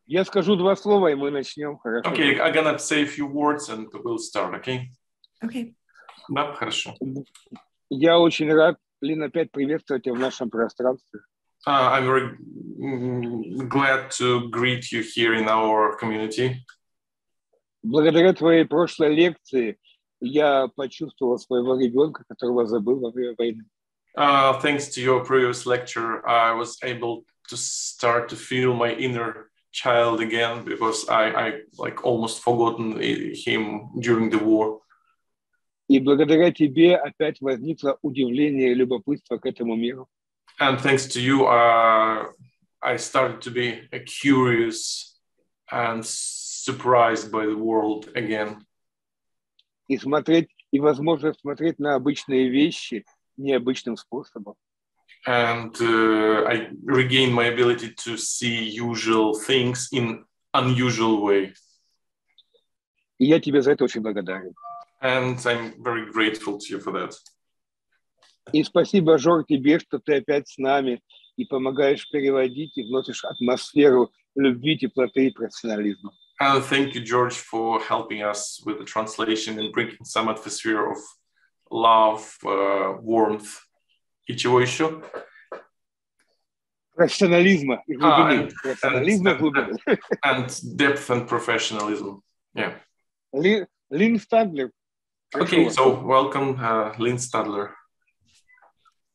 Я скажу два слова, и мы начнем. Хорошо? Okay, I'm gonna say a few words and we'll start, okay? Okay. Да, хорошо. Я очень рад, Лин, опять приветствовать тебя в нашем пространстве. I'm very glad to greet you here in our community. Благодаря твоей прошлой лекции я почувствовал своего ребенка, которого забыл во время войны. Thanks to your previous lecture, I was able to start to feel my inner child again because I like almost forgotten him during the war. И благодаря тебе опять возникло удивление и любопытство к этому миру. And thanks to you, I started to be curious and surprised by the world again. И смотреть, и возможно смотреть на обычные вещи необычным способом. And I regained my ability to see usual things in unusual way. И я тебе за это очень благодарен. And I'm very grateful to you for that. И спасибо, Жор, тебе, что ты опять с нами и помогаешь переводить и вносишь атмосферу любви, теплоты и профессионализма. And thank you, George, for helping us with the translation and bringing some atmosphere of love, warmth. И чего еще? Профессионализма и глубины. Профессионализма и глубины. And depth and professionalism. Yeah. Lynn Stadler. Okay, so welcome, Lynn Stadler.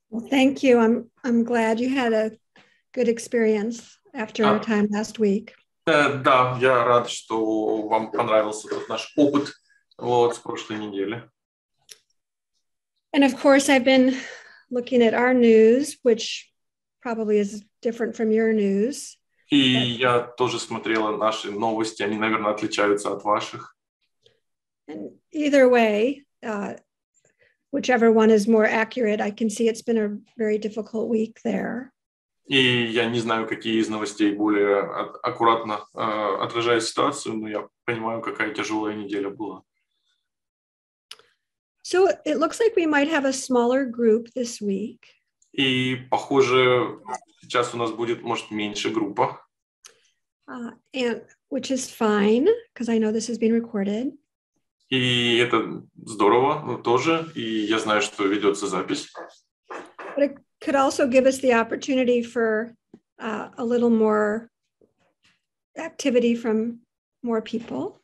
Well, thank you. I'm glad you had a good experience after our time last week. Да, я рад, что вам понравился тот наш опыт вот с прошлой недели. And of course, I've been looking at our news, which probably is different from your news. И я тоже смотрела наши новости, они, наверное, отличаются от ваших. And either way, whichever one is more accurate, I can see it's been a very difficult week there. И я не знаю, какие из новостей более аккуратно отражают ситуацию, но я понимаю, какая тяжелая неделя была. So it looks like we might have a smaller group this week. И, похоже, сейчас у нас будет, может, меньше группа. And which is fine, because I know this has been recorded. И это здорово тоже, и я знаю, что ведется запись. But it could also give us the opportunity for a little more activity from more people.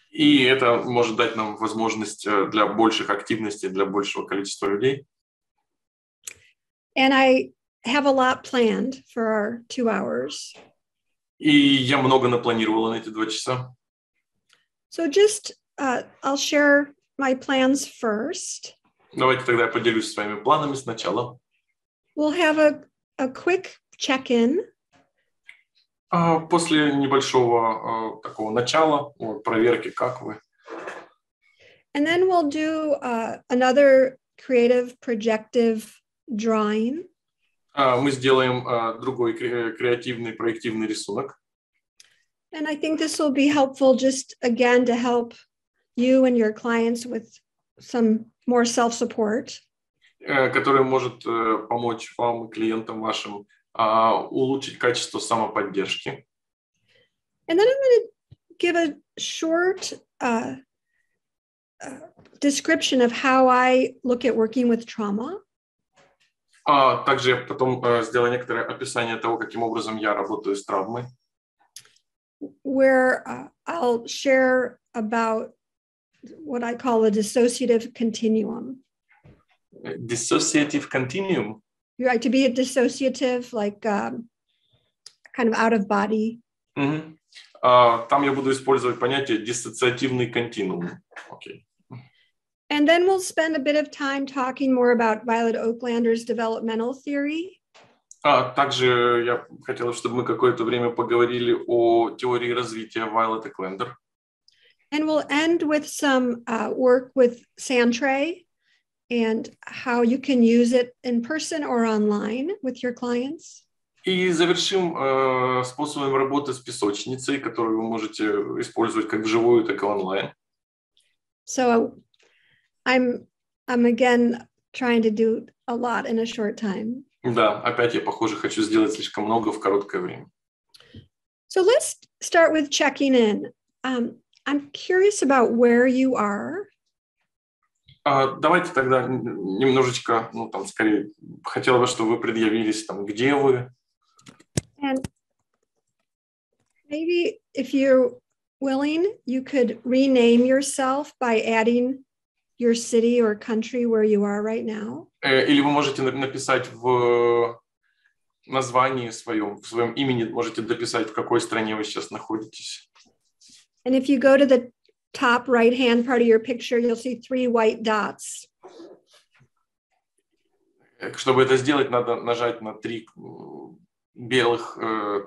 И это может дать нам возможность для больших активностей, для большего количества людей. And I have a lot planned for our 2 hours. И я много напланировала на эти 2 часа. So just I'll share my plans first. Давайте тогда я поделюсь своими планами сначала. We'll have a quick check-in. После небольшого такого начала, проверки, как вы. And then we'll do another creative projective drawing. Мы сделаем другой креативный проективный рисунок. And I think this will be helpful just again to help you and your clients with some more self-support. Который может помочь вам и клиентам вашим улучшить качество самоподдержки. And then I'm going to give a short description of how I look at working with trauma. Также я потом сделаю некоторое описание того, каким образом я работаю с травмой. Where I'll share about what I call a dissociative continuum. Dissociative continuum? You're right, to be a dissociative, like kind of out of body. Mm-hmm. Там я буду использовать понятие диссоциативный континуум. Okay. And then we'll spend a bit of time talking more about Violet Oklender's developmental theory. Также я хотела, чтобы мы какое-то время поговорили о теории развития Вайолет Оклендер. And we'll end with some work with Santre and how you can use it in person or online with your clients. И завершим способом работы с песочницей, которую вы можете использовать как вживую, так и онлайн. So I'm again trying to do a lot in a short time. Да, опять я, похоже, хочу сделать слишком много в короткое время. So let's start with checking in. I'm curious about where you are. Давайте тогда немножечко, ну там скорее, хотела бы, чтобы вы предъявились, там, где вы. And maybe if you're willing, you could rename yourself by adding your city or country where you are right now. Или вы можете написать в названии своем, в своем имени, можете дописать, в какой стране вы сейчас находитесь. And if you go to the top right-hand part of your picture, you'll see 3 white dots. Чтобы это сделать, надо нажать на 3 белых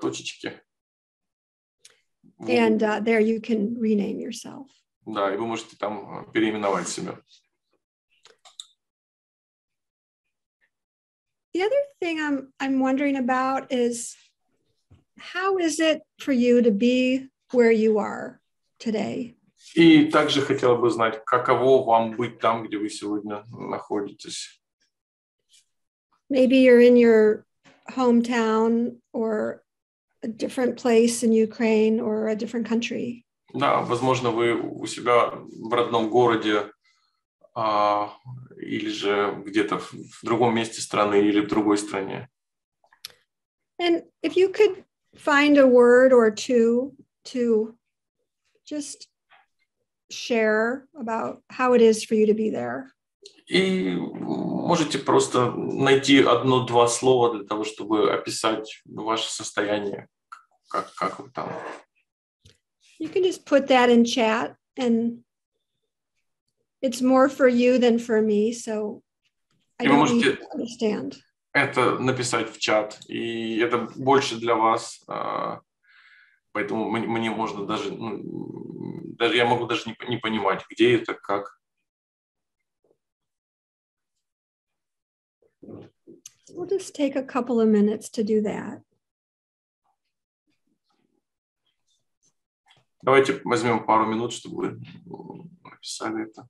точечки. And there you can rename yourself. Да, и вы можете там переименовать себя. The other thing I'm wondering about is, how is it for you to be where you are today? И также хотела бы знать, каково вам быть там, где вы сегодня находитесь. Maybe you're in your hometown or a different place in Ukraine or a different country. Да, возможно, вы у себя в родном городе или же где-то в другом месте страны или в другой стране. And if you could find a word or two to just share about how it is for you to be there. И можете просто найти 1-2 слова для того, чтобы описать ваше состояние, как вы там. You can just put that in chat, and it's more for you than for me, so I don't need to understand. Это написать в чат, и это больше для вас, поэтому мне можно даже я могу даже не понимать, где это, как. We'll just take a couple of minutes to do that. Давайте возьмем пару минут, чтобы вы написали это.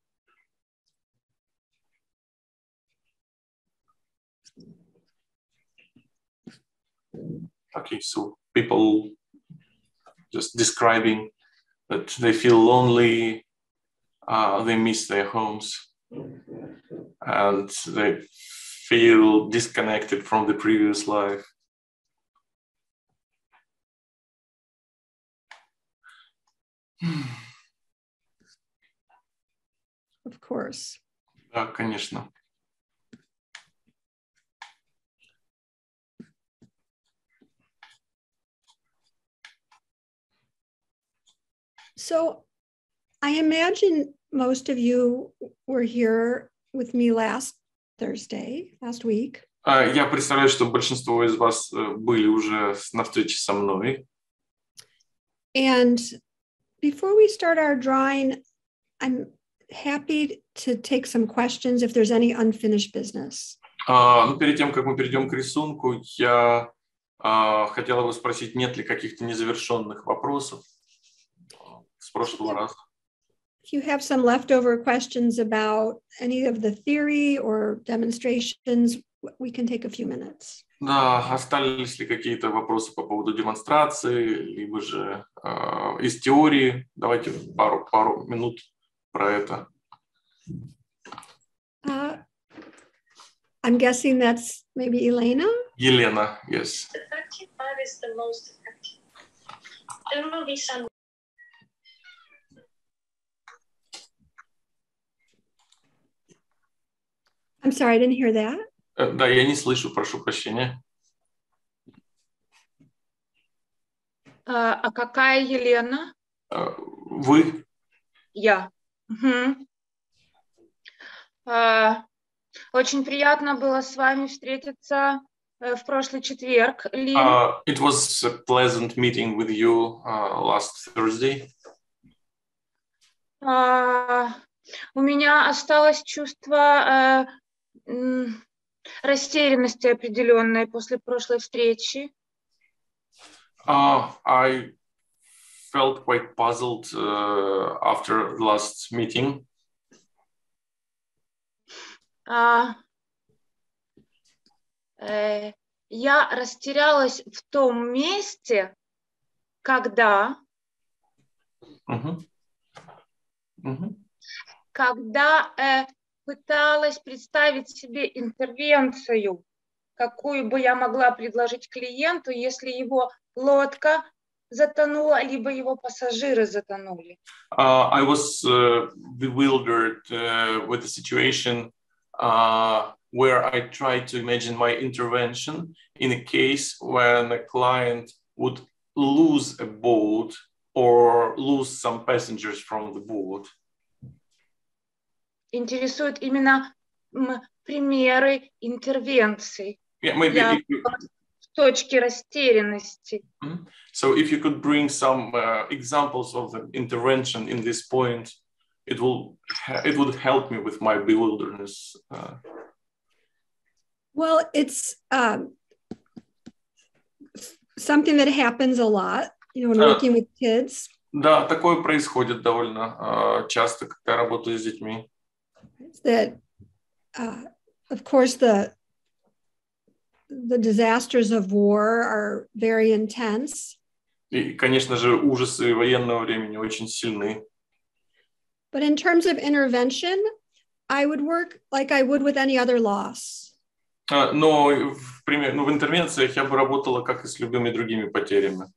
Okay, so people just describing that they feel lonely, they miss their homes, and they feel disconnected from the previous life. Of course. Да, конечно. So I imagine most of you were here with me last week. Я представляю, что большинство из вас были уже на встрече со мной. And before we start our drawing, I'm happy to take some questions if there's any unfinished business. Перед тем, как мы перейдем к рисунку, я хотела бы спросить, нет ли каких-то незавершенных вопросов с прошлого раза. If you have some leftover questions about any of the theory or demonstrations, we can take a few minutes. Да, остались ли какие-то вопросы по поводу демонстрации, либо же из теории? Давайте пару минут про это. I'm guessing that's maybe Elena? Елена, yes. The 35 is the most effective. There will be some. I'm sorry, I didn't hear that. Да, я не слышу, прошу прощения. А какая Елена? Вы? Я. Угу. Очень приятно было с вами встретиться в прошлый четверг, Лин. It was a pleasant meeting with you last Thursday. У меня осталось чувство растерянности определенной после прошлой встречи. I felt quite puzzled after the last meeting. Я растерялась в том месте, когда, когда пыталась представить себе интервенцию, какую бы я могла предложить клиенту, если его лодка затонула, либо его пассажиры затонули. I was bewildered with the situation where I tried to imagine my intervention in a case when a client would lose a boat or lose some passengers from the boat. Интересуют именно примеры интервенций. Yeah, maybe if you... в точке растерянности. So if you could bring some examples of the intervention in this point, it would help me with my bewilderness. Well, it's something that happens a lot, you know, when working with kids. Да, такое происходит довольно часто, когда я работаю с детьми. That, of course, the disasters of war are very intense. И, конечно же, ужасы военного времени очень сильны. But in terms of intervention, I would work like I would with any other loss. Но в интервенциях я бы работала как и с любыми другими потерями.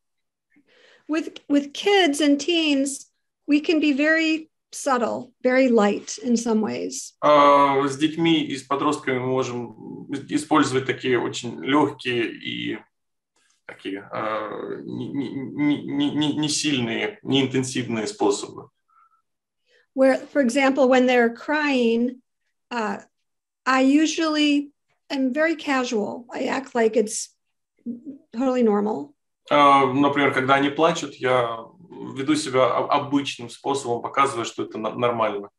With kids and teens, we can be very subtle, very light in some ways. С детьми и с подростками мы можем использовать такие очень легкие и такие не сильные, не интенсивные способы. Where, for example, when they're crying, I usually am very casual. I act like it's totally normal. Например, когда они плачут, я веду себя обычным способом, показывая, что это нормально.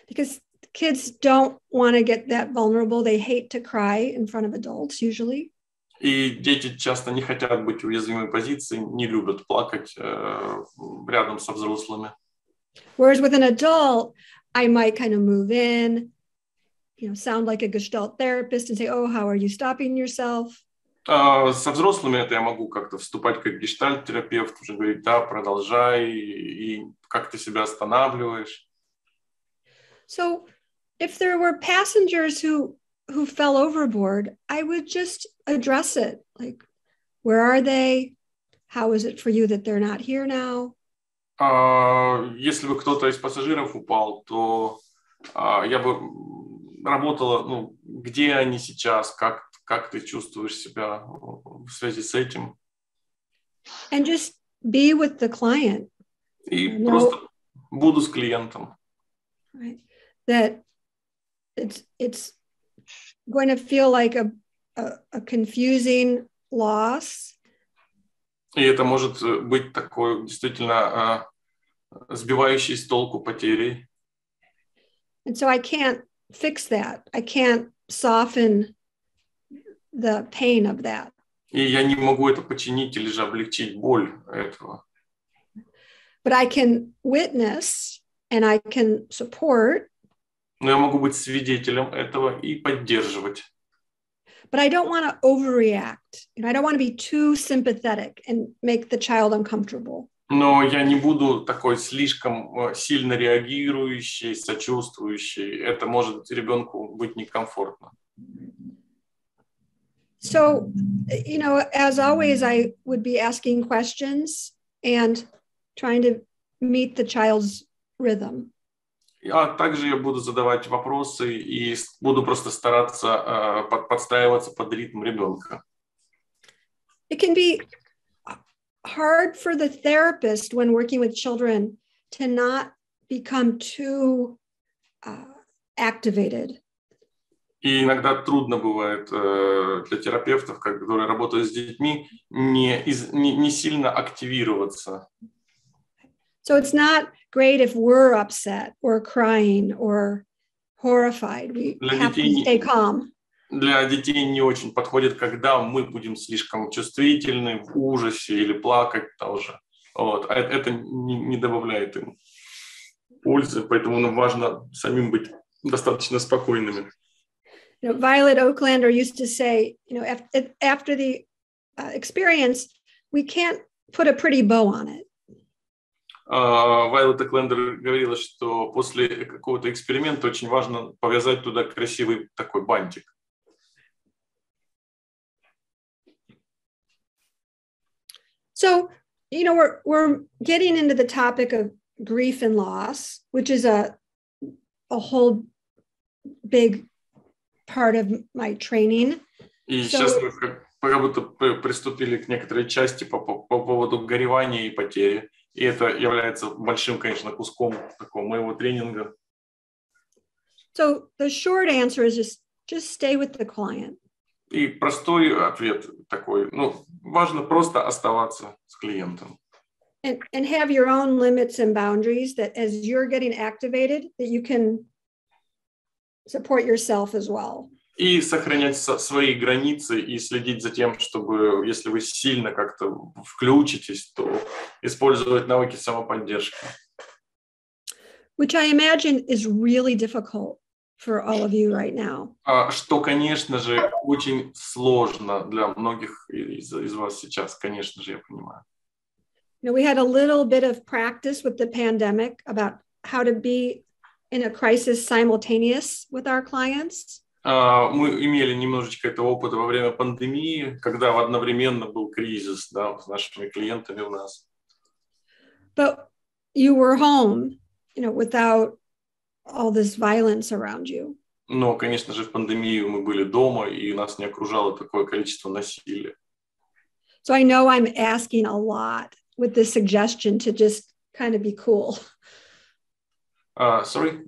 Because kids don't want to get that vulnerable. They hate to cry in front of adults usually. И дети часто не хотят быть в уязвимой позиции, не любят плакать рядом со взрослыми. Whereas with an adult, I might kind of move in, you know, sound like a gestalt therapist and say, "Oh, how are you stopping yourself?" Со взрослыми это я могу как-то вступать как гештальт-терапевт, уже говорить, да, продолжай, и как ты себя останавливаешь. So if there were passengers who fell overboard, I would just address it. Like, where are they? How is it for you that they're not here now? Если бы кто-то из пассажиров упал, то я бы работала, где они сейчас, как ты чувствуешь себя в связи с этим. And just be with the client. И просто буду с клиентом. Right. That it's going to feel like a confusing loss. И это может быть такой действительно сбивающей с толку потерей. And so I can't fix that. I can't soften the pain of that. И я не могу это починить или же облегчить боль этого. But I can witness and I can support. Но я могу быть свидетелем этого и поддерживать. But I don't want to overreact. I don't want to be too sympathetic and make the child uncomfortable. Но я не буду такой слишком сильно реагирующий, сочувствующий. Это может ребенку быть некомфортно. So, you know, as always, I would be asking questions and trying to meet the child's rhythm. А также я буду задавать вопросы и буду просто стараться подстраиваться под ритм ребенка. It can be hard for the therapist when working with children to not become too activated. И иногда трудно бывает для терапевтов, которые работают с детьми, не сильно активироваться. So it's not great if we're upset or crying or horrified. We have to stay calm. Для детей не очень подходит, когда мы будем слишком чувствительны, в ужасе или плакать тоже. Вот. А это не добавляет им пользы, поэтому нам важно самим быть достаточно спокойными. You know, Violet Oklender used to say, you know, after the experience, we can't put a pretty bow on it. Вайолет Оклендер говорила, что после какого-то эксперимента очень важно повязать туда красивый такой бантик. So, you know, we're getting into the topic of grief and loss, which is a whole big part of my training. И сейчас мы как будто приступили к некоторой части по поводу горевания и потери. И это является большим, конечно, куском такого моего тренинга. So the short answer is just stay with the client. И простой ответ такой, ну, важно просто оставаться с клиентом. And have your own limits and boundaries that as you're getting activated, that you can support yourself as well. И сохранять свои границы и следить за тем, чтобы, если вы сильно как-то включитесь, то использовать навыки самоподдержки. Which I imagine is really difficult for all of you right now. Что, конечно же, очень сложно для многих из вас сейчас, конечно же, я понимаю. You know, we had a little bit of practice with the pandemic about how to be in a crisis simultaneous with our clients. Мы имели немножечко этого опыта во время пандемии, когда одновременно был кризис, да, с нашими клиентами у нас. But you were home, you know, without all this violence around you. Но, конечно же, в пандемию мы были дома, и нас не окружало такое количество насилия. So I know I'm asking a lot with this suggestion to just kind of be cool. Sorry?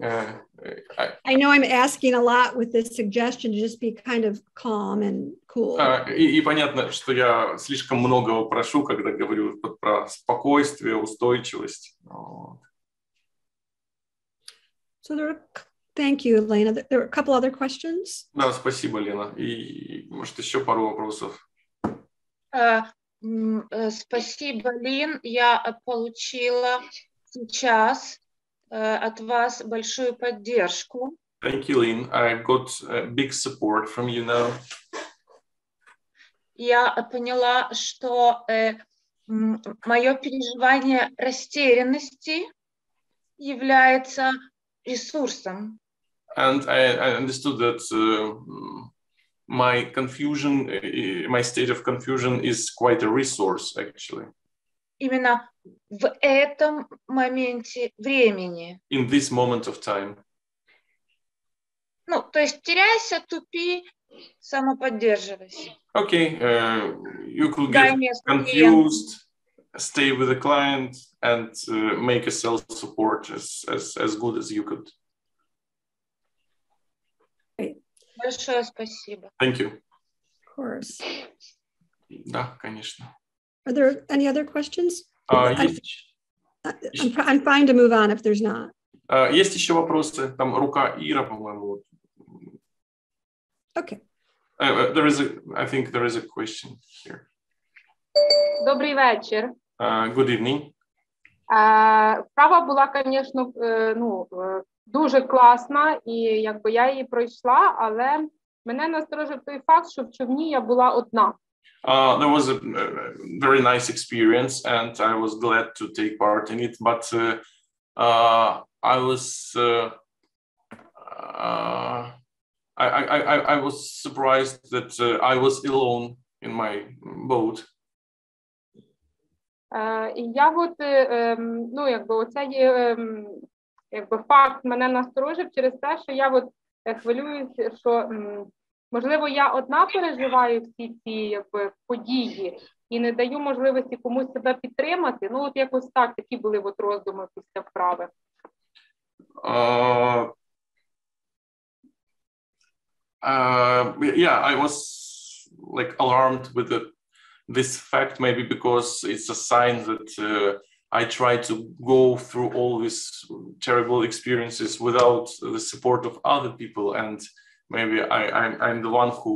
I know I'm asking a lot with this suggestion to just be kind of calm and cool. И понятно, что я слишком многого прошу, когда говорю про спокойствие, устойчивость. So thank you, Elena. There were a couple other questions. Да, спасибо, Лена. И, может, еще пару вопросов. Спасибо, Лин. Я получила сейчас от вас большую поддержку. Thank you, Lynn. I got big support from you now. Я поняла, что мое переживание растерянности является ресурсом. And I understood that my confusion, my state of confusion is quite a resource, actually. Именно в этом моменте времени. In this moment of time. Ну, то есть теряйся, тупи, самоподдерживайся. Okay, you could get confused, stay with the client, and make a self-support as good as you could. Большое спасибо. Thank you. Of course. Да, конечно. Are there any other questions? I'm fine to move on if there's not. Есть еще вопросы? Там рука Ира, по-моему. Okay. I think there is a question here. Добрий вечір. Good evening. Справа була, звісно, дуже класна, і якби я її пройшла, але мене насторожив той факт, що в човні я була одна. There was a very nice experience, and I was glad to take part in it. But I was I was surprised that I was alone in my boat. І я оцей факт мене насторожив через те, що я хвилююся, що можливо я одна переживаю всі ці події і не даю можливості комусь себе підтримати. Ну, якось такі були роздуми після вправи. Yeah, I was alarmed with this fact, maybe because it's a sign that I try to go through all these terrible experiences without the support of other people, and maybe I'm the one who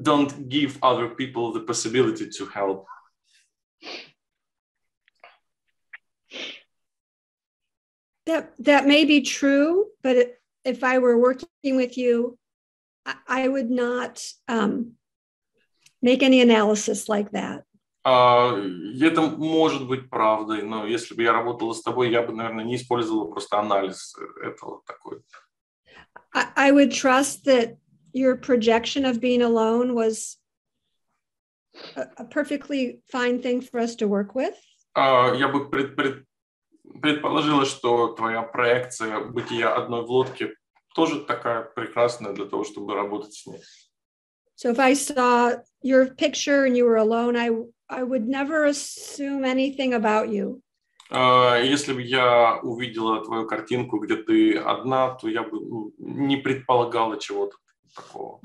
don't give other people the possibility to help. That may be true, but if I were working with you, I would not make any analysis like that. Это может быть правдой, но если бы я работала с тобой, я бы, наверное, не использовала просто анализ этого такой. I would trust that your projection of being alone was a perfectly fine thing for us to work with. Я бы предположила, что твоя проекция бытия одной в лодке тоже такая прекрасная для того, чтобы работать с ней. So if I saw your picture and you were alone, I would never assume anything about you. Если бы я увидела твою картинку, где ты одна, то я бы не предполагала чего-то такого.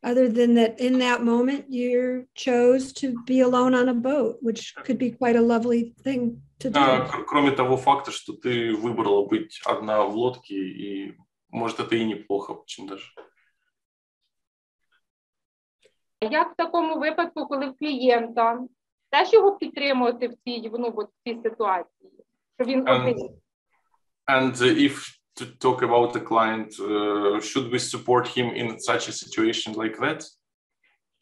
Other than that, in that moment, you chose to be alone on a boat, which could be quite a lovely thing to do. Кроме того факта, что ты выбрала быть одна в лодке, и может это и неплохо очень даже. Як в такому випадку, коли в клієнта теж його підтримувати в цій, в цій ситуації? Що він один? And if to talk about the client, should we support him in such a situation like that?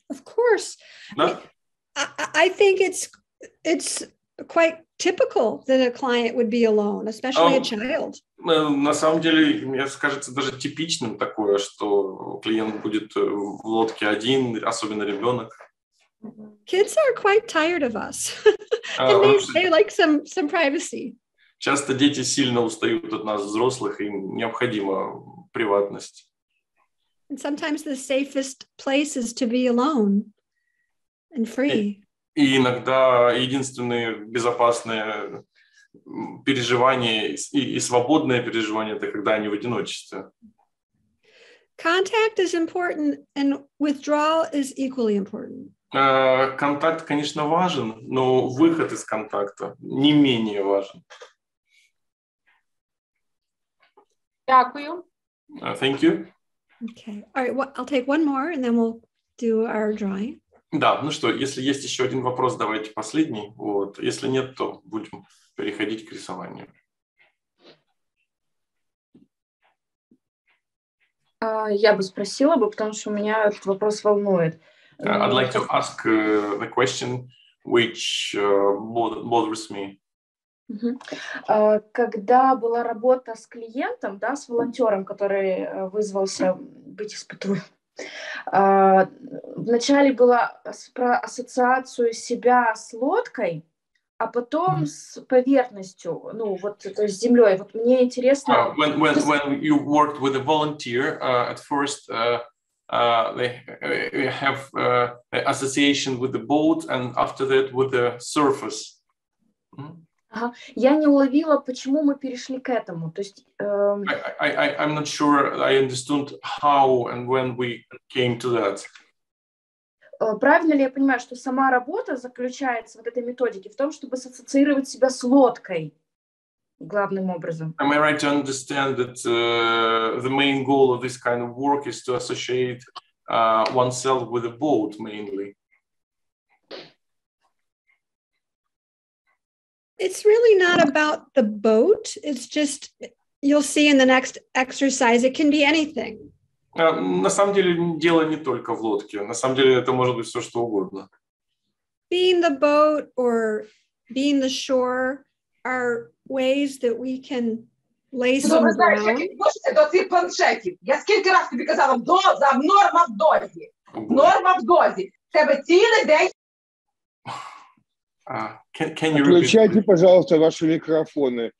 Of course. No? I think it's quite typical that a client would be alone, especially a child. На самом деле, мне кажется, даже типичным такое, что клиент будет в лодке один, особенно ребенок. Kids are quite tired of us. And they like some privacy. Часто дети сильно устают от нас, взрослых, им необходима приватность. And sometimes the safest place is to be alone and free. И иногда единственные безопасные переживания и свободное переживание — это когда они в одиночестве. Contact is important, and withdrawal is equally important. Контакт, конечно, важен, но выход из контакта не менее важен. Дякую. Thank you. Okay. All right. Well, I'll take one more, and then we'll do our drawing. Да, ну что, если есть еще один вопрос, давайте последний. Вот. Если нет, то будем переходить к рисованию. Я бы спросила бы, потому что меня этот вопрос волнует. I'd like to ask the question which bothers me. Когда была работа с клиентом, да, с волонтером, который вызвался быть испытуемым, вначале была про ассоциацию себя с лодкой, а потом с поверхностью, ну вот, то есть с землей. Вот мне интересно. When you worked with a volunteer, at first they have association with the boat, and after that with the surface. Я не уловила, почему мы перешли к этому. То есть, I'm not sure I understood how and when we came to that. Правильно ли я понимаю, что сама работа заключается в этой методике в том, чтобы ассоциировать себя с лодкой главным образом? Am I right to understand that the main goal of this kind of work is to associate oneself with a boat mainly? It's really not about the boat. It's just, you'll see in the next exercise, it can be anything. На самом деле дело не только в лодке. На самом деле это может быть все, что угодно. Being the boat or being the shore are ways that we can lay some ground. До цих планшетів. Я скільки раз тобі казала, доза, норма в дозі. Норма в дозі. Тебе цілий день. Can you Включайте, пожалуйста, ваши микрофоны.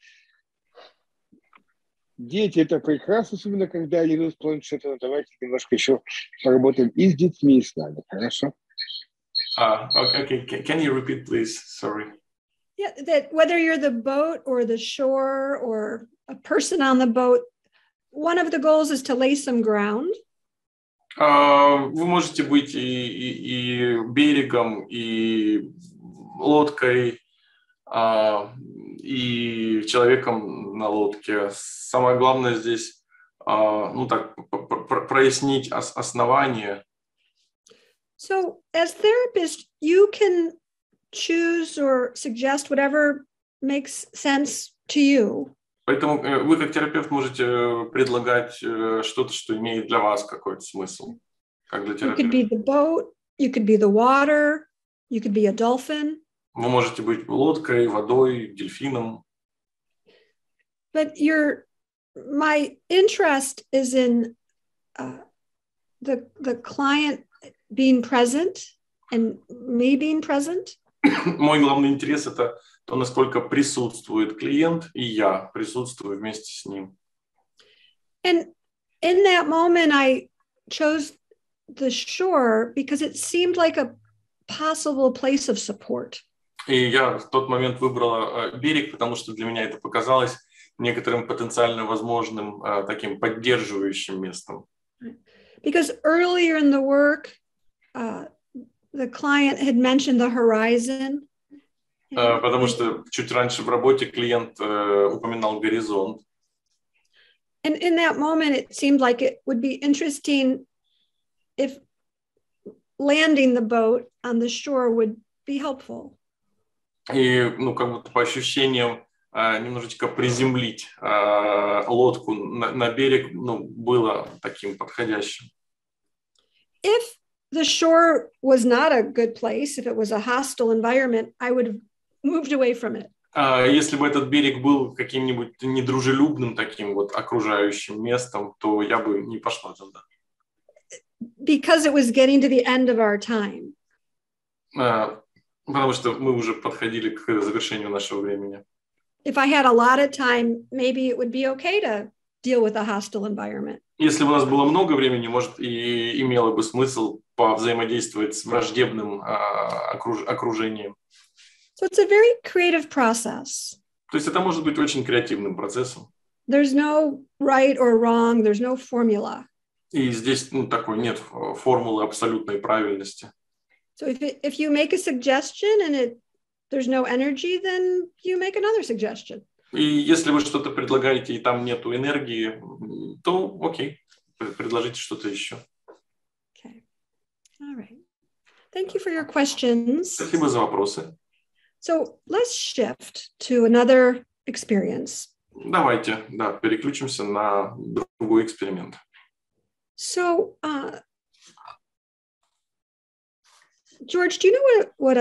Дети, это прекрасно, особенно когда они идут с планшета. Но давайте немножко еще поработаем и с детьми, и с нами, хорошо? Okay. Can you repeat, please? Sorry. Yeah, that whether you're the boat or the shore or a person on the boat, one of the goals is to lay some ground. Вы можете быть и берегом, и лодкой, и человеком на лодке. Самое главное здесь, ну так, прояснить основание. So, as therapist, you can choose or suggest whatever makes sense to you. Поэтому вы, как терапевт, можете предлагать что-то, что имеет для вас какой-то смысл, как для терапевта. You could be the boat, you could be the water, You could be a dolphin. Вы можете быть лодкой, водой, дельфином. But my interest is in the client being present and me being present. Мой главный интерес — это то, насколько присутствует клиент, и я присутствую вместе с ним. And in that moment, I chose the shore because it seemed like a possible place of support. И я в тот момент выбрала берег, потому что для меня это показалось некоторым потенциально возможным таким поддерживающим местом. Because earlier in the work, the client had mentioned the horizon. Потому что чуть раньше в работе клиент упоминал горизонт. And in that moment, it seemed like it would be interesting if landing the boat on the shore would be helpful. И, как будто по ощущениям немножечко приземлить лодку на берег, было таким подходящим. If the shore was not a good place, if it was a hostile environment, I would have moved away from it. Если бы этот берег был каким-нибудь недружелюбным таким вот окружающим местом, то я бы не пошла туда. Because it was getting to the end of our time. Потому что мы уже подходили к завершению нашего времени. If I had a lot of time, maybe it would be okay to deal with a hostile environment. Если бы у нас было много времени, может, и имело бы смысл повзаимодействовать с враждебным окружением. So it's a very creative process. То есть это может быть очень креативным процессом. There's no right or wrong, there's no formula. И здесь такой нет формулы абсолютной правильности. So if you make a suggestion and there's no energy, then you make another suggestion. И если вы что-то предлагаете, и там нету энергии, то окей, предложите что-то еще. Okay. All right. Thank you for your questions. Спасибо за вопросы. So let's shift to another experience. Давайте, переключимся на другой эксперимент. So, George, do you know what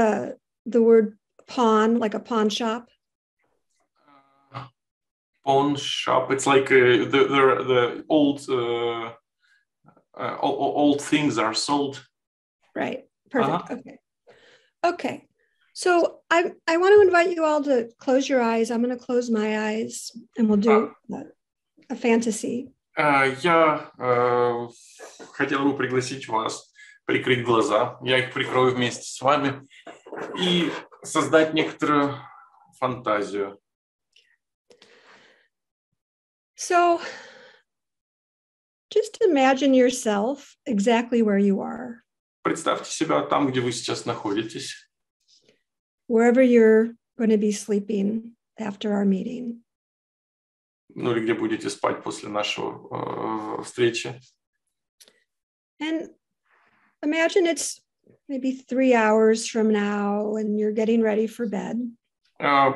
the word pawn, like a pawn shop? Pawn shop. It's like the old things are sold. Right. Perfect. Okay. So I want to invite you all to close your eyes. I'm going to close my eyes, and we'll do a fantasy. Я хотел бы пригласить вас прикрыть глаза. Я их прикрою вместе с вами и создать некоторую фантазию. So just imagine yourself exactly where you are. Представьте себя там, где вы сейчас находитесь. Wherever you're going to be sleeping after our meeting. Или где будете спать после нашего встречи. And imagine it's maybe 3 hours from now and you're getting ready for bed.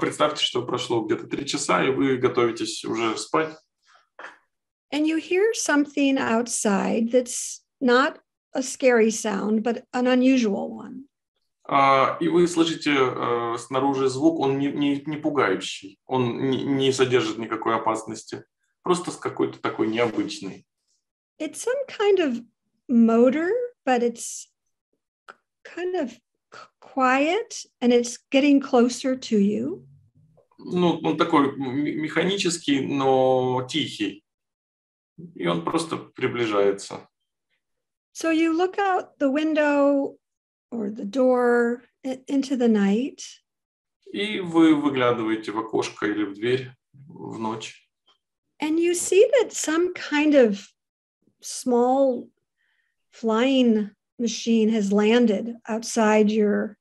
Представьте, что прошло где-то 3 часа, и вы готовитесь уже спать. And you hear something outside that's not a scary sound, but an unusual one. И вы слышите снаружи звук, он не пугающий, он не содержит никакой опасности, просто какой-то такой необычный. It's some kind of motor, but it's kind of quiet and it's getting closer to you. Он такой механический, но тихий, и он просто приближается. So you look out the window or the door into the night. И вы выглядываете в окошко или в дверь в ночь. And you see that some kind of small flying machine has landed outside your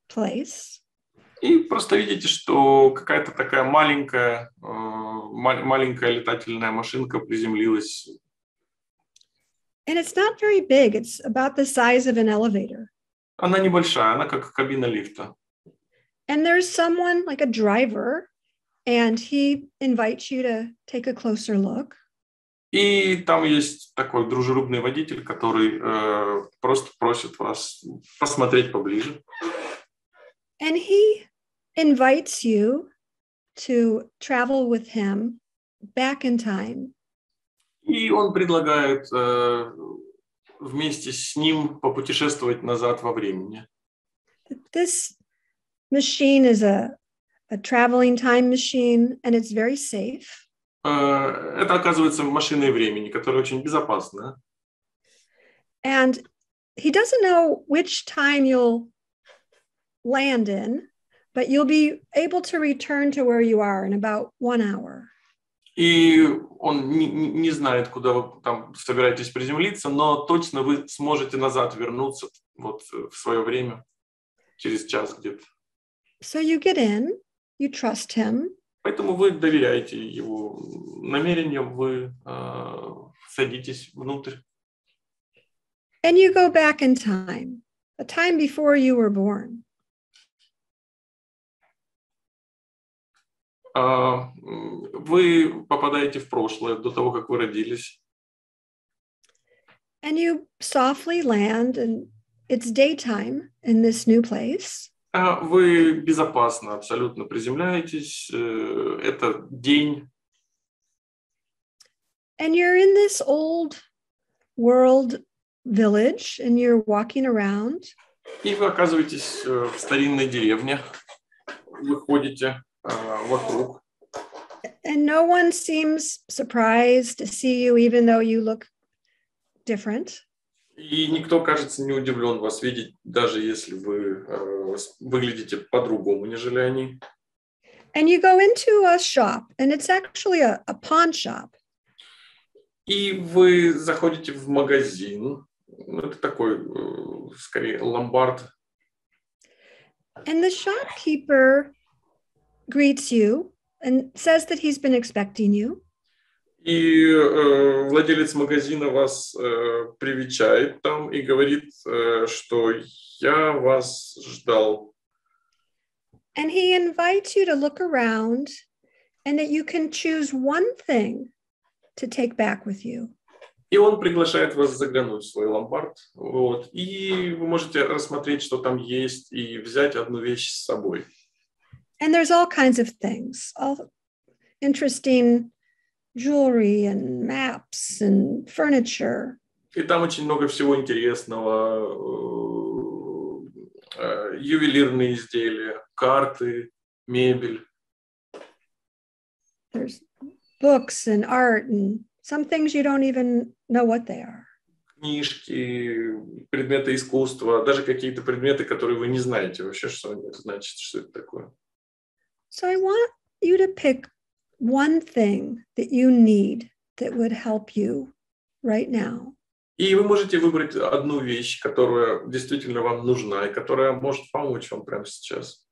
place. И просто видите, что какая-то такая маленькая летательная машинка приземлилась. And it's not very big. It's about the size of an elevator. Она небольшая, она как кабина лифта. And there's someone like a driver, and he invites you to take a closer look. И там есть такой дружелюбный водитель, который просто просит вас посмотреть поближе. And he invites you to travel with him back in time. И он предлагает вместе с ним попутешествовать назад во времени. This machine is a traveling time machine, and it's very safe. Это, оказывается, машиной времени, которая очень безопасна. And he doesn't know which time you'll land in, but you'll be able to return to where you are in about 1 hour. И он не знает, куда вы там собираетесь приземлиться, но точно вы сможете назад вернуться вот в свое время, через час где-то. So you get in, you trust him. Поэтому вы доверяете его намерениям, вы садитесь внутрь. And you go back in time, a time before you were born. Вы попадаете в прошлое до того, как вы родились. And you softly land, and it's daytime in this new place. Вы безопасно абсолютно приземляетесь. Это день. And you're in this old world village, and you're walking around. И вы оказываетесь в старинной деревне. Вы ходите вокруг. And no one seems surprised to see you, even though you look different. И никто, кажется, не удивлен вас видеть, даже если вы выглядите по-другому, нежели они. And you go into a shop, and it's actually a pawn shop. И вы заходите в магазин. Это такой, скорее, ломбард. And the shopkeeper greets you and says that he's been expecting you. И владелец магазина вас привечает там и говорит, что я вас ждал. And he invites you to look around and that you can choose one thing to take back with you. И он приглашает вас заглянуть в свой ломбард. Вот, и вы можете рассмотреть, что там есть, и взять одну вещь с собой. And there's all kinds of things, all interesting jewelry and maps and furniture. И там очень много всего интересного. Ювелирные изделия, карты, мебель. There's books and art and some things you don't even know what they are. Книжки, предметы искусства, даже какие-то предметы, которые вы не знаете вообще, что они значат, что это такое. So I want you to pick one thing that you need that would help you right now. И вы можете выбрать одну вещь, которая действительно вам нужна и которая может помочь вам прямо сейчас.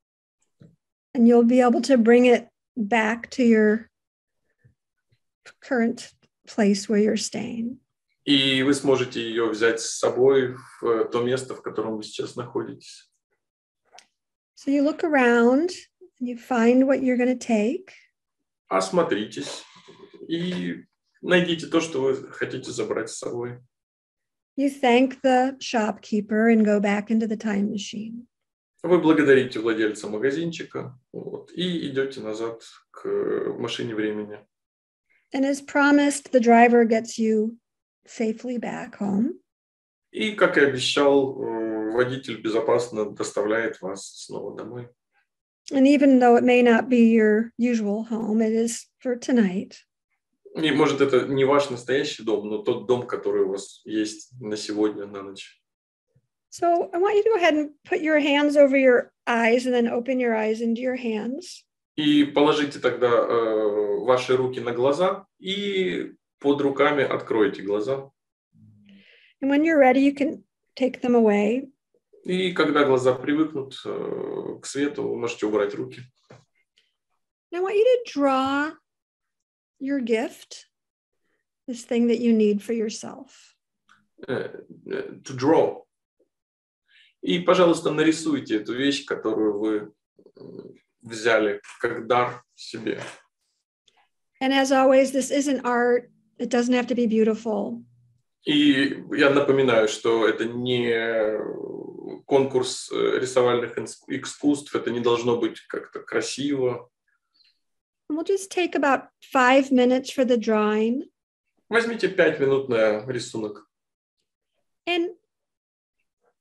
And you'll be able to bring it back to your current place where you're staying. И вы сможете ее взять с собой в то место, в котором вы сейчас находитесь. So you look around and you find what you're going to take. Осмотритесь и найдите то, что вы хотите забрать с собой. You thank the shopkeeper and go back into the time machine. Вы благодарите владельца магазинчика, вот, и идете назад к машине времени. And as promised, the driver gets you safely back home. И, как и обещал, водитель безопасно доставляет вас снова домой. And even though it may not be your usual home, it is for tonight. И, может, это не ваш настоящий дом, но тот дом, который у вас есть на сегодня, на ночь. So I want you to go ahead and put your hands over your eyes and then open your eyes into your hands. И положите тогда ваши руки на глаза и под руками откройте глаза. And when you're ready, you can take them away. И когда глаза привыкнут к свету, вы можете убрать руки. Now I want you to draw your gift, this thing that you need for yourself. To draw. И, пожалуйста, нарисуйте эту вещь, которую вы взяли как дар себе. And as always, this isn't art. It doesn't have to be beautiful. И я напоминаю, что это не конкурс рисовальных искусств, это не должно быть как-то красиво. We'll just take about 5 minutes for the drawing. Возьмите 5 минут на рисунок. And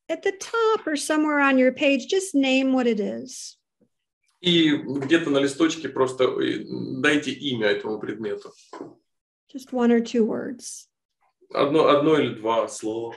at the top or somewhere on your page, just name what it is. И где-то на листочке просто дайте имя этому предмету. Just 1 or 2 words. Одно или два слова.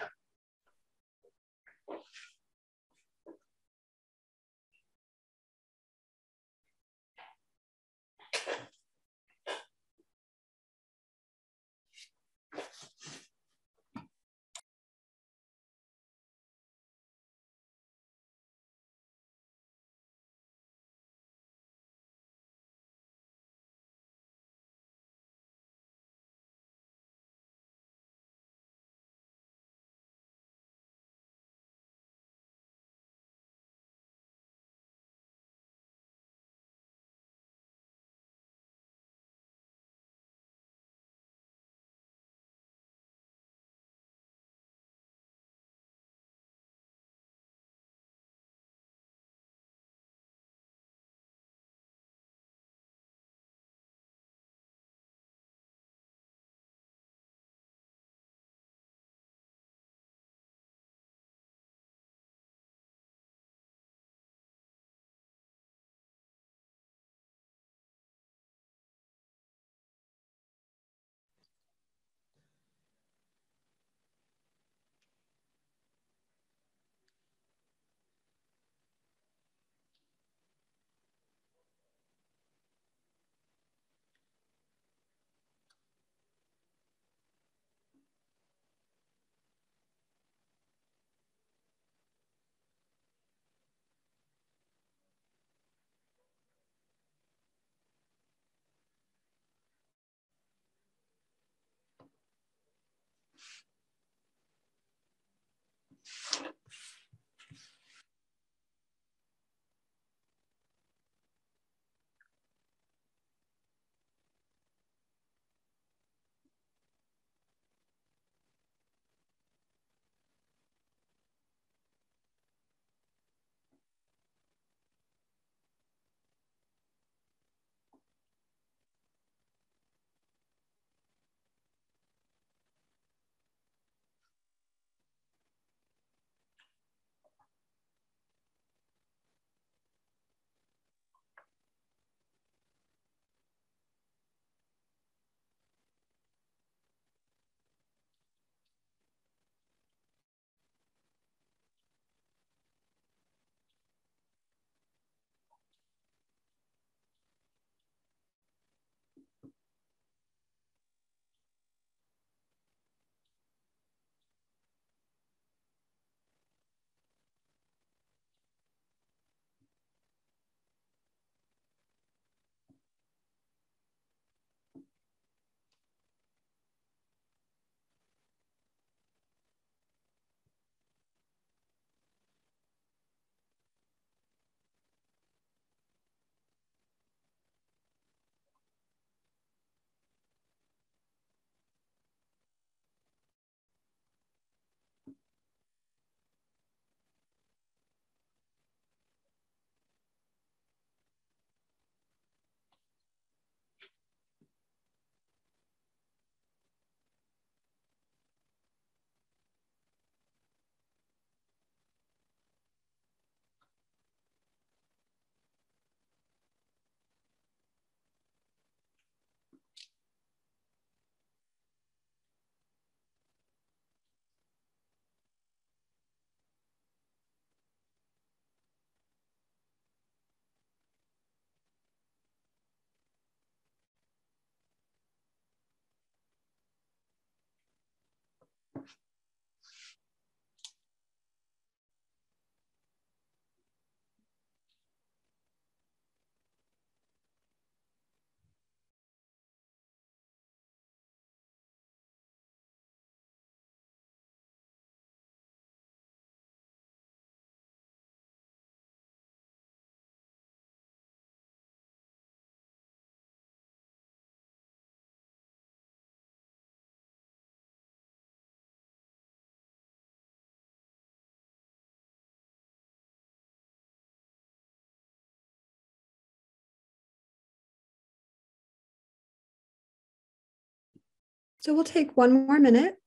So we'll take one more minute.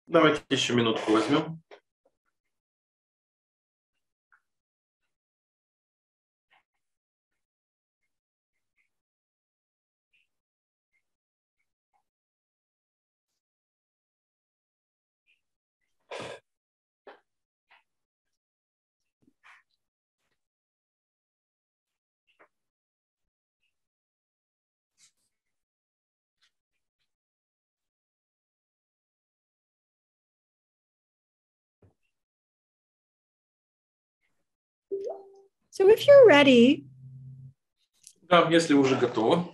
Давайте еще минутку возьмем. So if you're ready, Да, если уже готово.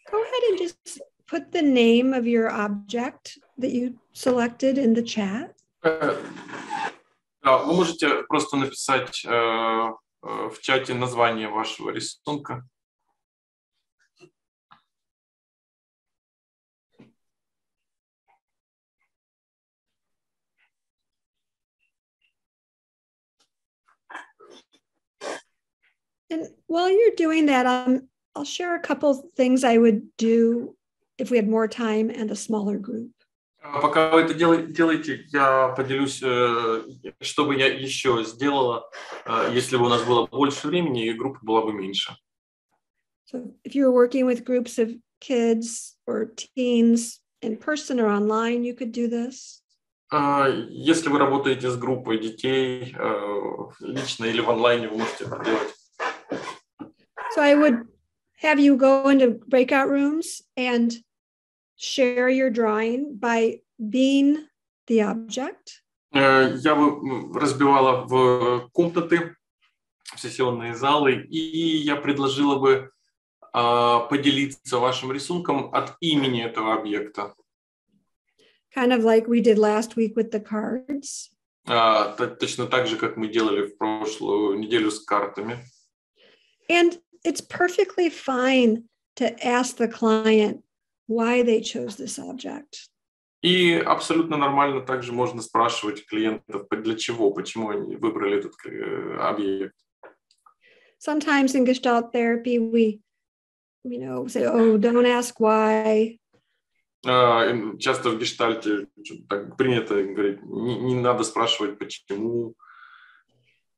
go ahead and just put the name of your object that you selected in the chat. Да, вы можете просто написать в чате название вашего рисунка. And while you're doing that, I'll share a couple things I would do if we had more time and a smaller group. Пока вы это делаете, я поделюсь, что бы я еще сделала, если бы у нас было больше времени и группа была бы меньше. So if you're working with groups of kids or teens in person or online, you could do this. Если вы работаете с группой детей, лично или в онлайне, вы можете это делать. So I would have you go into breakout rooms and share your drawing by being the object. Я бы разбивала в комнаты, в сессионные залы, и я предложила бы поделиться вашим рисунком от имени этого объекта. Kind of like we did last week with the cards. Точно так же, как мы делали в прошлую неделю с картами. And it's perfectly fine to ask the client why they chose this object. И абсолютно нормально также можно спрашивать клиентов, для чего, почему они выбрали этот объект. Sometimes in gestalt therapy, we say, oh, don't ask why. Часто в гештальте так принято говорить, не надо спрашивать, почему.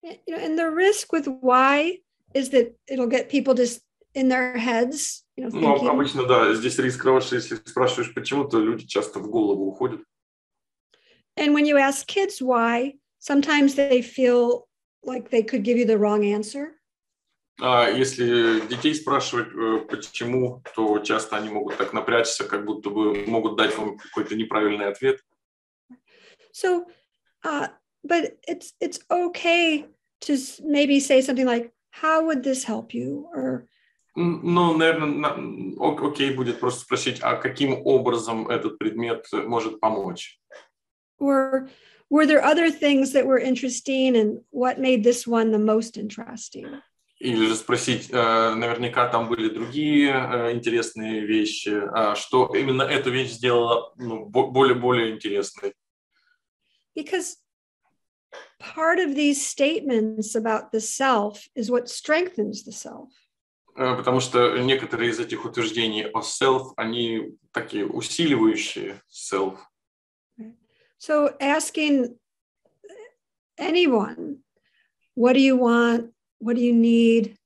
And the risk with why is that it'll get people just in their heads, thinking. Ну, обычно, да, здесь риск того, что если спрашиваешь почему, то люди часто в голову уходят. And when you ask kids why, sometimes they feel like they could give you the wrong answer. Если детей спрашивать почему, то часто они могут так напрячься, как будто бы могут дать вам какой-то неправильный ответ. So, but it's okay to maybe say something like, how would this help you? Or, ну, наверное, окей будет просто спросить, а каким образом этот предмет может помочь? Or were there other things that were interesting, and what made this one the most interesting? Или же спросить, наверняка там были другие интересные вещи, что именно эту вещь сделала более интересной. Because part of these statements about the self is what strengthens the self. Потому что некоторые из этих утверждений о self, они такие усиливающие self. So asking anyone, what do you want? What do you need?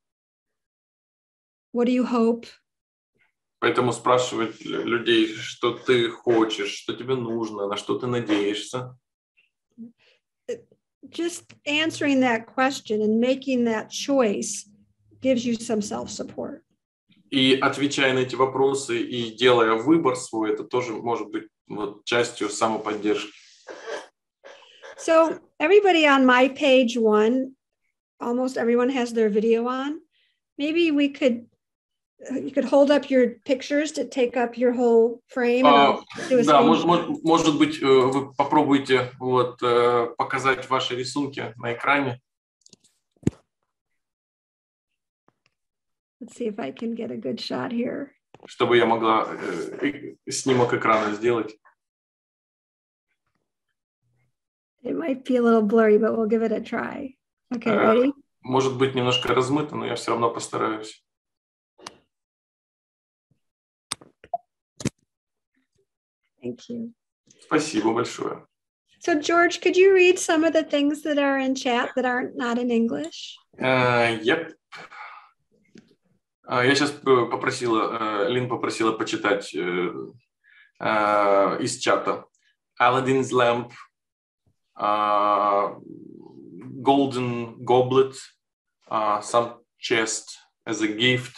What do you hope? Поэтому спрашивать людей, что ты хочешь, что тебе нужно, на что ты надеешься. Just answering that question and making that choice gives you some self-support. И отвечая на эти вопросы и делая выбор свой, это тоже может быть частью самоподдержки. So everybody on my page one, almost everyone has their video on. Maybe you could hold up your pictures to take up your whole frame. Да, может быть, вы попробуйте показать ваши рисунки на экране. Let's see if I can get a good shot here. Чтобы я могла снимок экрана сделать. It might be a little blurry, but we'll give it a try. Okay, ready? Может быть, немножко размыто, но я все равно постараюсь. Thank you. Спасибо большое. So, George, could you read some of the things that are in chat that aren't not in English? Yep. Я сейчас попросила, Лин попросила почитать из чата. Aladdin's lamp, golden goblet, some chest as a gift,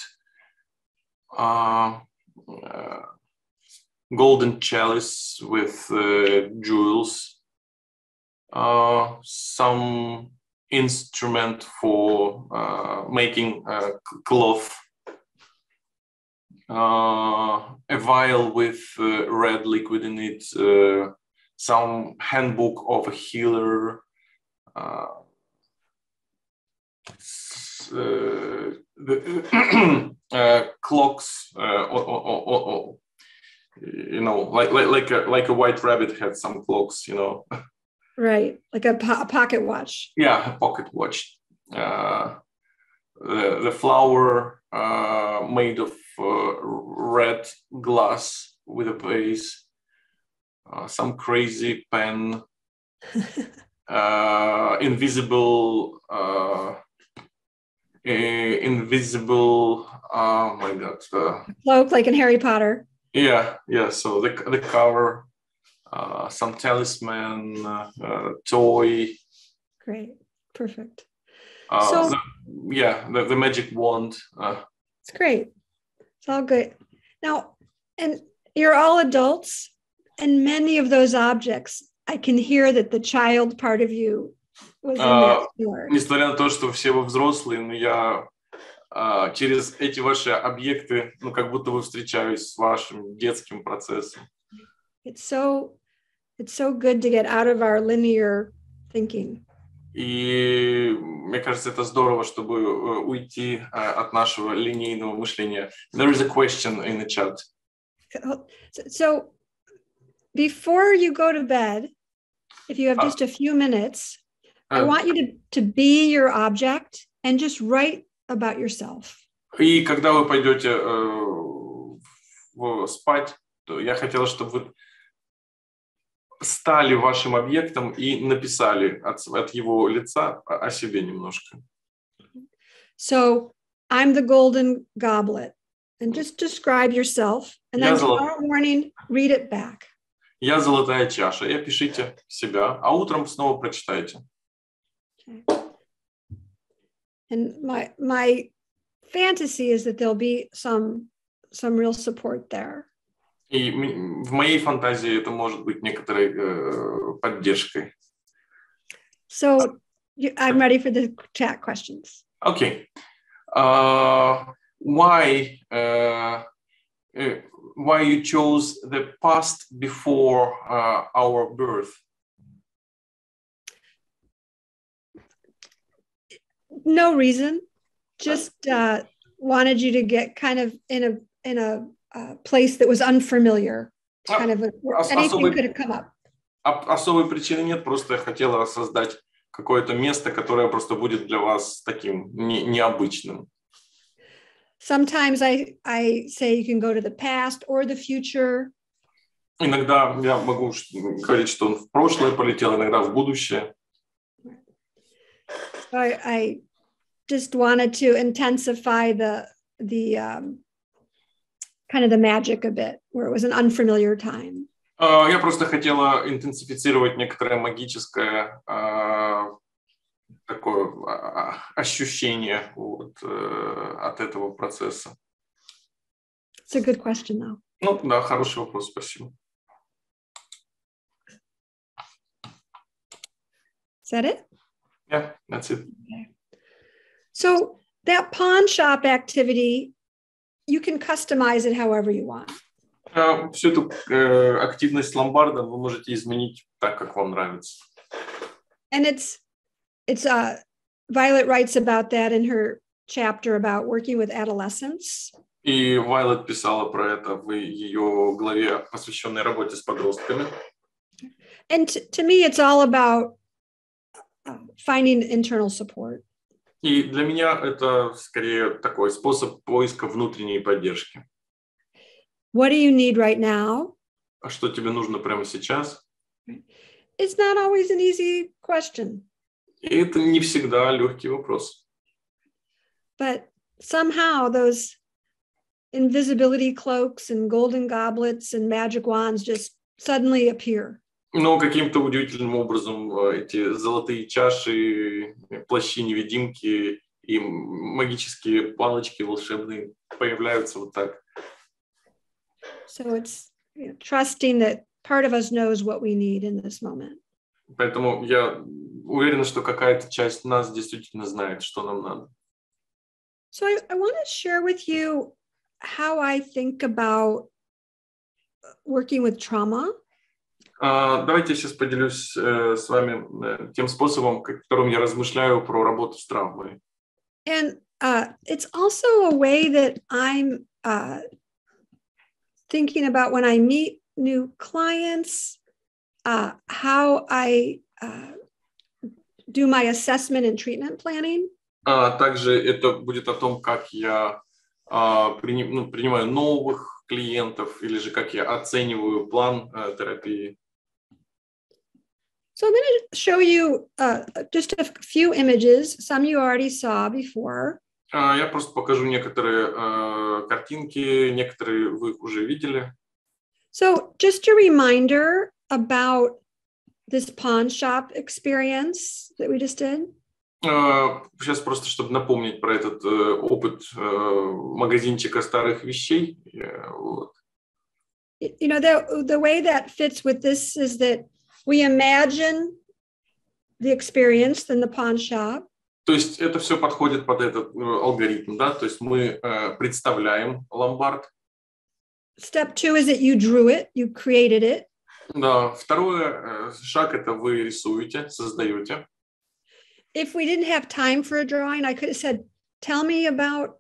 golden chalice with jewels, some instrument for making cloth, a vial with red liquid in it, some handbook of a healer, clocks, you know, like a white rabbit had some clocks, you know. Right, like a pocket watch. Yeah, a pocket watch. The flower made of red glass with a base. Some crazy pen. Invisible. Oh my God. Cloak, like in Harry Potter. Yeah. So the cover. Some talisman, toy. Great, perfect. The magic wand. It's great. It's all good. Now, and you're all adults, and many of those objects, I can hear that the child part of you was in that store. Несмотря на то, что все вы взрослые, но я через эти ваши объекты, ну, как будто бы встречаюсь с вашим детским процессом. It's so good to get out of our linear thinking. И мне кажется, это здорово, чтобы уйти от нашего линейного мышления. There is a question in the chat. So before you go to bed, if you have just a few minutes, I want you to be your object and just write about yourself. И когда вы пойдете спать, то я хотела, чтобы вы стали вашим объектом и написали от его лица о себе немножко. So I'm the golden goblet, and just describe yourself, and then tomorrow morning read it back. Я золотая чаша. И опишите себя, а утром снова прочитайте. Okay. And my fantasy is that there'll be some real support there. И в моей фантазии это может быть некоторой поддержкой. So I'm ready for the chat questions. Okay. Why you chose the past before our birth? No reason. Just wanted you to get kind of in a place that was unfamiliar. Kind of anything could have come up. Особой причины нет, просто я хотела создать какое-то место, которое просто будет для вас таким необычным. Sometimes I say you can go to the past or the future. Иногда я могу говорить, что он в прошлое полетел, иногда в будущее. So I just wanted to intensify the kind of the magic a bit, where it was an unfamiliar time. Я просто хотела интенсифицировать некоторое магическое такое ощущение от этого процесса. It's a good question, though. Ну, да, хороший вопрос, спасибо. Is that it? Yeah, that's it. Okay. So that pawn shop activity, you can customize it however you want. Всю эту активность ломбарда вы можете изменить так, как вам нравится. And it's Violet writes about that in her chapter about working with adolescents. И Вайолет писала про это в ее главе, посвященной работе с подростками. And to me, it's all about finding internal support. И для меня это скорее такой способ поиска внутренней поддержки. What do you need right now? А что тебе нужно прямо сейчас? It's not always an easy question. И это не всегда легкий вопрос. But somehow those invisibility cloaks and golden goblets and magic wands just suddenly appear. Но каким-то удивительным образом эти золотые чаши, плащи-невидимки и магические палочки волшебные появляются вот так. So it's trusting that part of us knows what we need in this moment. Поэтому я уверен, что какая-то часть нас действительно знает, что нам надо. So I want to share with you how I think about working with trauma. Давайте я сейчас поделюсь с вами тем способом, которым я размышляю про работу с травмой. And it's also a way that I'm thinking about when I meet new clients, how I do my assessment and treatment planning. Также это будет о том, как я принимаю новых клиентов или же как я оцениваю план терапии. So I'm going to show you just a few images. Some you already saw before. Я просто покажу некоторые картинки, некоторые вы уже видели. So just a reminder about this pawn shop experience that we just did. Сейчас просто, чтобы напомнить про этот опыт магазинчика старых вещей. Вот. You know, the way that fits with this is that we imagine the experience in the pawn shop. То есть это все подходит под этот алгоритм, да? То есть мы представляем ломбард. Step 2 is that you drew it, you created it. Да, второй шаг это вы рисуете, создаете. If we didn't have time for a drawing, I could have said, "Tell me about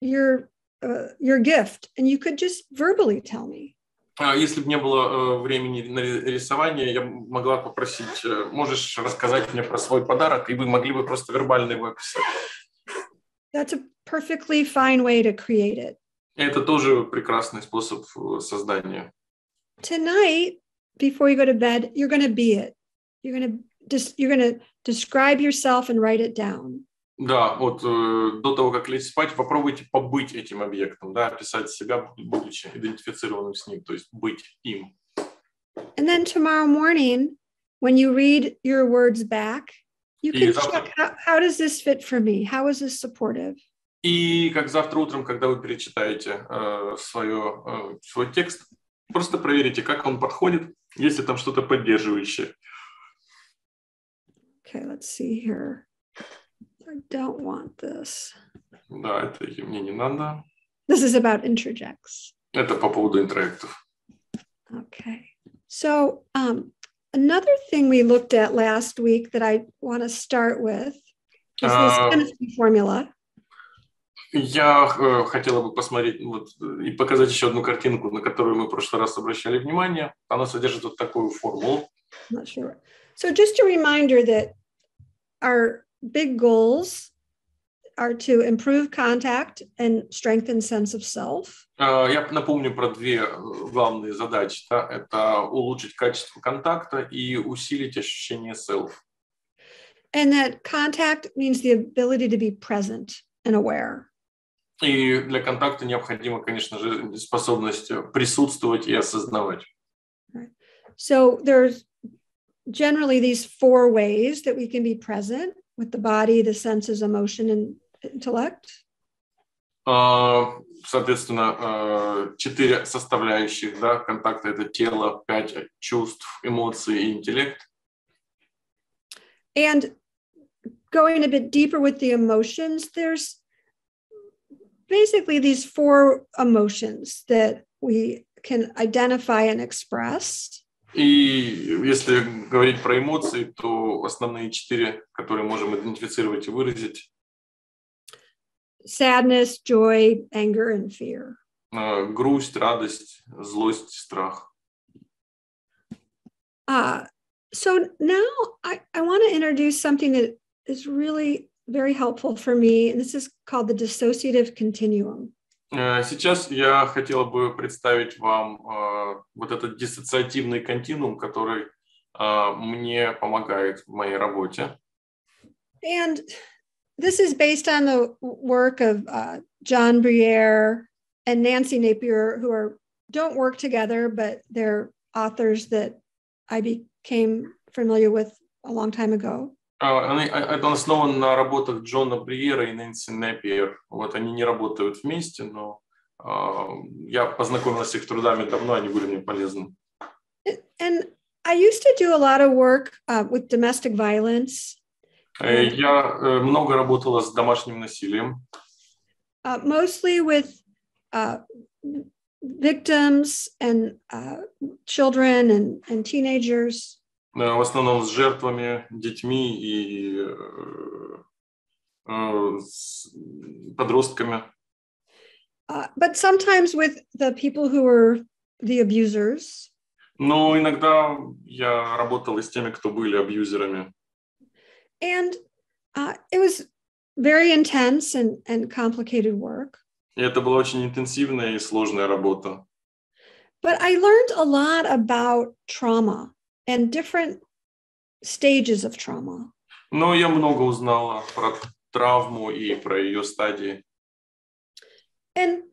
your gift," and you could just verbally tell me. Если бы не было времени на рисование, я могла попросить, можешь рассказать мне про свой подарок, и вы могли бы просто вербально его описать. That's a perfectly fine way to create it. Это тоже прекрасный способ создания. Tonight, before you go to bed, you're going to be it. You're going to describe yourself and write it down. Да, вот до того, как лечь спать, попробуйте побыть этим объектом, да, описать себя, будучи идентифицированным с ним, то есть быть им. And then tomorrow morning, when you read your words back, you can check how does this fit for me? How is this supportive? И как завтра утром, когда вы перечитаете свой текст, просто проверите, как он подходит, есть ли там что-то поддерживающее. Okay, let's see here. I don't want this. Да, это мне не надо. This is about interjects. Это по поводу интроектов. Okay. So another thing we looked at last week that I want to start with is this chemistry formula. Я хотела бы посмотреть и показать еще одну картинку, на которую мы в прошлый раз обращали внимание. Она содержит вот такую формулу. I'm not sure. So just a reminder that our big goals are to improve contact and strengthen sense of self. Я напомню про две главные задачи. Да? Это улучшить качество контакта и усилить ощущение self. And that contact means the ability to be present and aware. И для контакта необходима, конечно же, способность присутствовать и осознавать. Right. So there's generally these 4 ways that we can be present with the body, the senses, emotion, and intellect. Соответственно, 4 составляющих, да, контакта — это тело, 5 чувств, эмоции и интеллект. And going a bit deeper with the emotions, there's basically these 4 emotions that we can identify and express. И если говорить про эмоции, то основные 4, которые можем идентифицировать и выразить. Sadness, joy, anger, and fear. Грусть, радость, злость, страх. So now I want to introduce something that is really very helpful for me, and this is called the dissociative continuum. Сейчас я хотел бы представить вам вот этот диссоциативный континуум, который мне помогает в моей работе. And this is based on the work of John Briere and Nancy Napier, who don't work together, but they're authors that I became familiar with a long time ago. Это основано на работах Джона Бриера и Нэнси Непиер. Вот они не работают вместе, но я познакомился с их трудами давно, они были мне полезны. And I used to do a lot of work with domestic violence. Я много работала с домашним насилием. Mostly with victims and children and teenagers. В основном с жертвами, детьми и с подростками. But sometimes with the people who were the abusers. Но иногда я работал и с теми, кто были абьюзерами. And it was very intense and complicated work. И это была очень интенсивная и сложная работа. But I learned a lot about trauma and different stages of trauma. Но я много узнала про травму и про ее стадии. And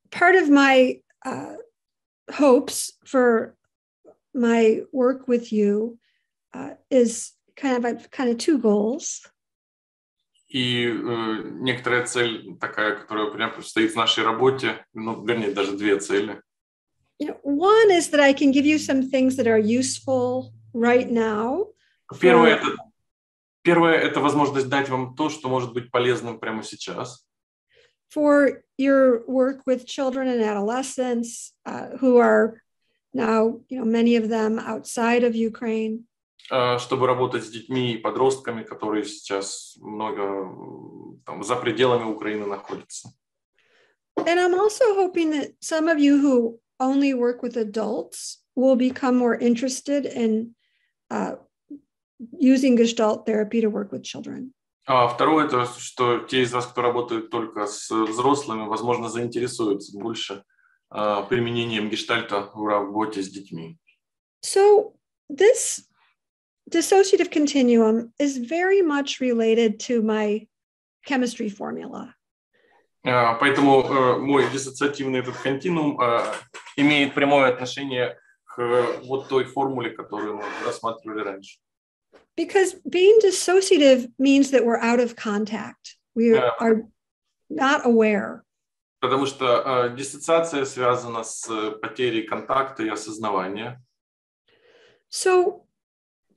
part of my hopes for my work with you is kind of two goals. И некоторая цель такая, которая прям стоит в нашей работе, ну, вернее, даже две цели. One is that I can give you some things that are useful right now. Первое это возможность дать вам то, что может быть полезным прямо сейчас. For your work with children and adolescents who are now, many of them outside of Ukraine. Чтобы работать с детьми и подростками, которые сейчас много там, за пределами Украины находятся. And I'm also hoping that some of you who only work with adults will become more interested in using gestalt therapy to work with children. Второе, это что те из вас, кто работают только с взрослыми, возможно, заинтересуются больше применением гештальта в работе с детьми. So this dissociative continuum is very much related to my chemistry formula. Поэтому мой диссоциативный этот континуум имеет прямое отношение к вот той формуле, которую мы рассматривали раньше. Because being dissociative means that we're out of contact. We are not aware. Потому что диссоциация связана с потерей контакта и осознавания. So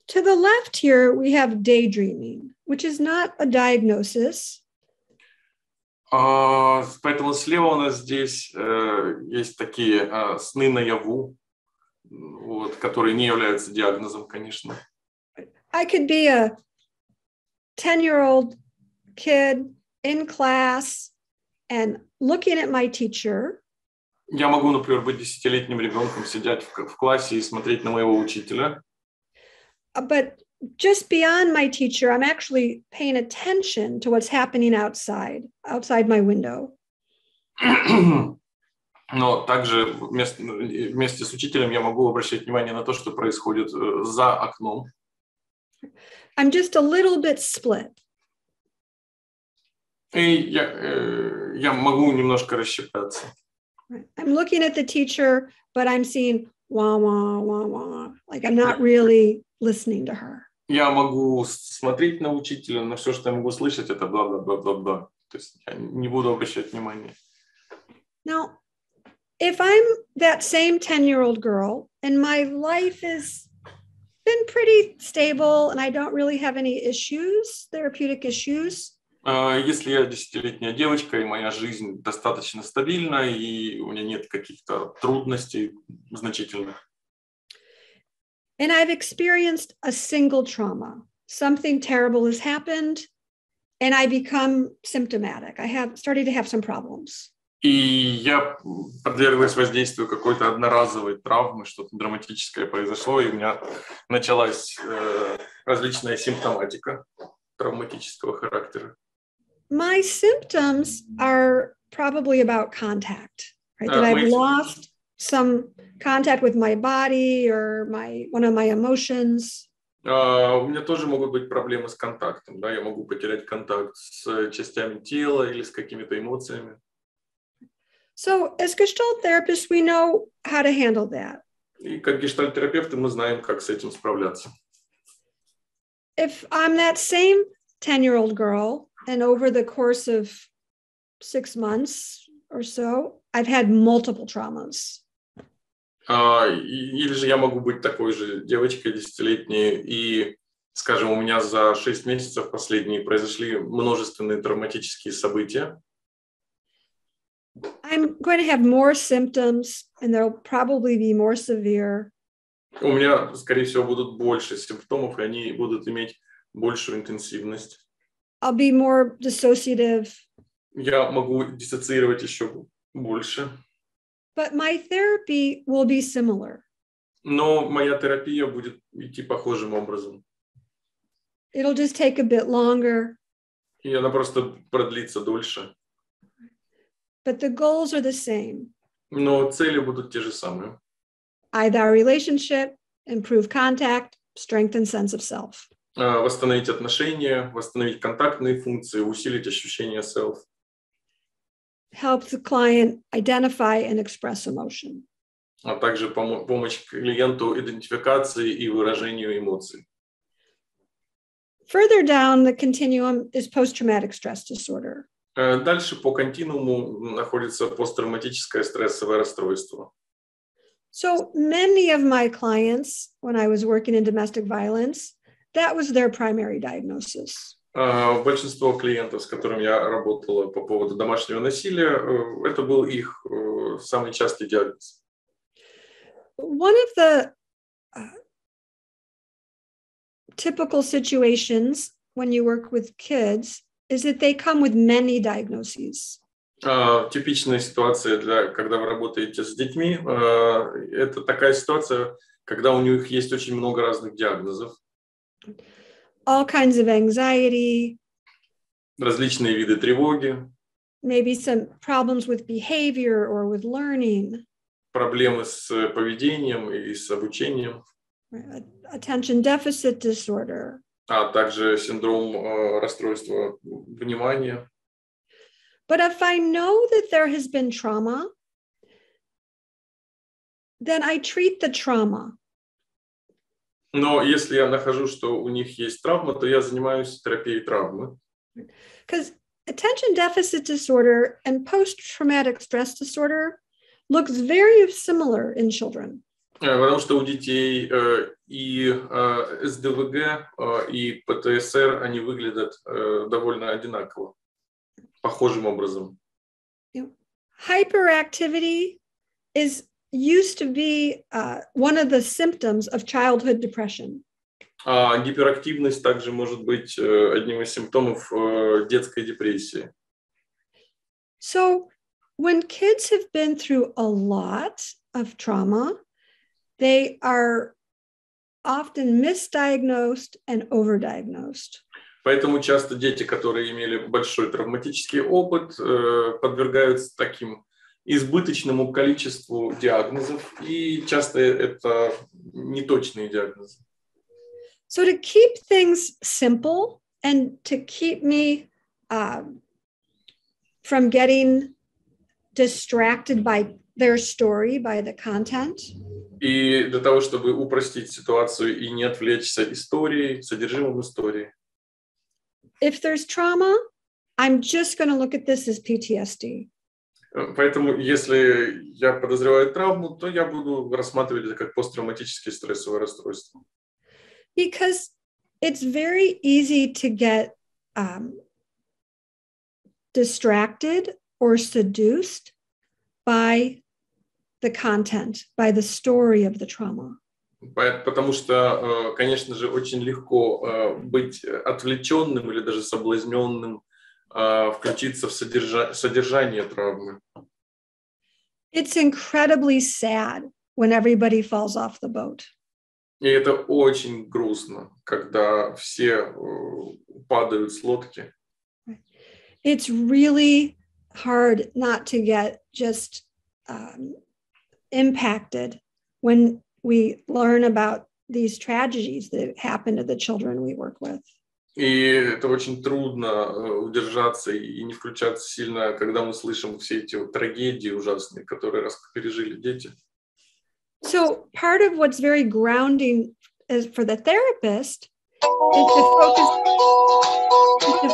to the left here, we have daydreaming, which is not a diagnosis. Поэтому слева у нас здесь есть такие сны наяву, вот, которые не являются диагнозом, конечно. I could be a 10-year-old kid in class and looking at my teacher. Я могу, например, быть 10-летним ребенком, сидеть в классе и смотреть на моего учителя. But just beyond my teacher, I'm actually paying attention to what's happening outside my window. Но также вместе с учителем я могу обращать внимание на то, что происходит за окном. I'm just a little bit split. И я могу немножко расщепляться. I'm looking at the teacher, but I'm seeing wah, wah, wah, wah. Like I'm not really listening to her. Я могу смотреть на учителя, но все, что я могу слышать, это бла-бла-бла-бла-бла. То есть я не буду обращать внимания. Now, if I'm that same 10-year-old girl and my life has been pretty stable and I don't really have any issues, therapeutic issues. Если я 10-летняя девочка, и моя жизнь достаточно стабильна, и у меня нет каких-то трудностей значительных. And I've experienced a single trauma. Something terrible has happened, and I become symptomatic. I have started to have some problems. И я подверглась воздействию какой-то одноразовой травмы, что-то драматическое произошло, и у меня началась различная симптоматика травматического характера. My symptoms are probably about contact, right? That I've lost some contact with my body or one of my emotions. У меня тоже могут быть проблемы с контактом, да, я могу потерять контакт с частями тела или с какими-то эмоциями. So as Gestalt therapists, we know how to handle that. И как гештальт-терапевты мы знаем, как с этим справляться. If I'm that same 10-year-old girl, and over the course of 6 months or so, I've had multiple traumas. Или же я могу быть такой же девочкой 10-летней, и, скажем, у меня за 6 месяцев последние произошли множественные травматические события. I'm going to have more symptoms, and they'll probably be more severe. У меня, скорее всего, будут больше симптомов, и они будут иметь большую интенсивность. I'll be more dissociative. Я могу диссоциировать еще больше. But my therapy will be similar. Но моя терапия будет идти похожим образом. It'll just take a bit longer. И она просто продлится дольше. But the goals are the same. Но цели будут те же самые. Eye-thou relationship, improve contact, strengthen sense of self. Восстановить отношения, восстановить контактные функции, усилить ощущение self. Help the client identify and express emotion. А также помощь клиенту идентификации и выражению эмоций. Further down the continuum is post-traumatic stress disorder. Дальше по континууму находится посттравматическое стрессовое расстройство. So many of my clients, when I was working in domestic violence, that was their primary diagnosis. Большинство клиентов, с которыми я работала по поводу домашнего насилия, это был их самый частый диагноз. One of the typical situations when you work with kids is that they come with many diagnoses. Типичная ситуация, когда вы работаете с детьми, это такая ситуация, когда у них есть очень много разных диагнозов. All kinds of anxiety. Различные виды тревоги. Maybe some problems with behavior or with learning. Проблемы с поведением и с обучением. Attention deficit disorder. А также синдром расстройства внимания. But if I know that there has been trauma, then I treat the trauma. Но если я нахожу, что у них есть травма, то я занимаюсь терапией травмы. Because attention deficit disorder and post-traumatic stress disorder looks very similar in children. Потому что у детей и СДВГ, и ПТСР, они выглядят довольно одинаково, похожим образом. Hyperactivity used to be one of the symptoms of childhood depression. Гиперактивность также может быть одним из симптомов детской депрессии. So when kids have been through a lot of trauma, they are often misdiagnosed and overdiagnosed. Поэтому часто дети, которые имели большой травматический опыт, подвергаются таким избыточному количеству диагнозов, и часто это неточные диагнозы. So to keep things simple and to keep me from getting distracted by their story, by the content. И для того, чтобы упростить ситуацию и не отвлечься историей, содержимым истории. If there's trauma, I'm just going to look at this as PTSD. Поэтому, если я подозреваю травму, то я буду рассматривать это как посттравматическое стрессовое расстройство. Because it's very easy to get distracted or seduced by the content, by the story of the trauma. Потому что, конечно же, очень легко быть отвлеченным или даже соблазненным, включиться в содержание травмы. It's incredibly sad when everybody falls off the boat. И это очень грустно, когда все падают с лодки. It's really hard not to get just impacted when we learn about these tragedies that happen to the children we work with. И это очень трудно удержаться и не включаться сильно, когда мы слышим все эти вот трагедии ужасные, которые пережили дети. So part of what's very grounding is for the therapist is to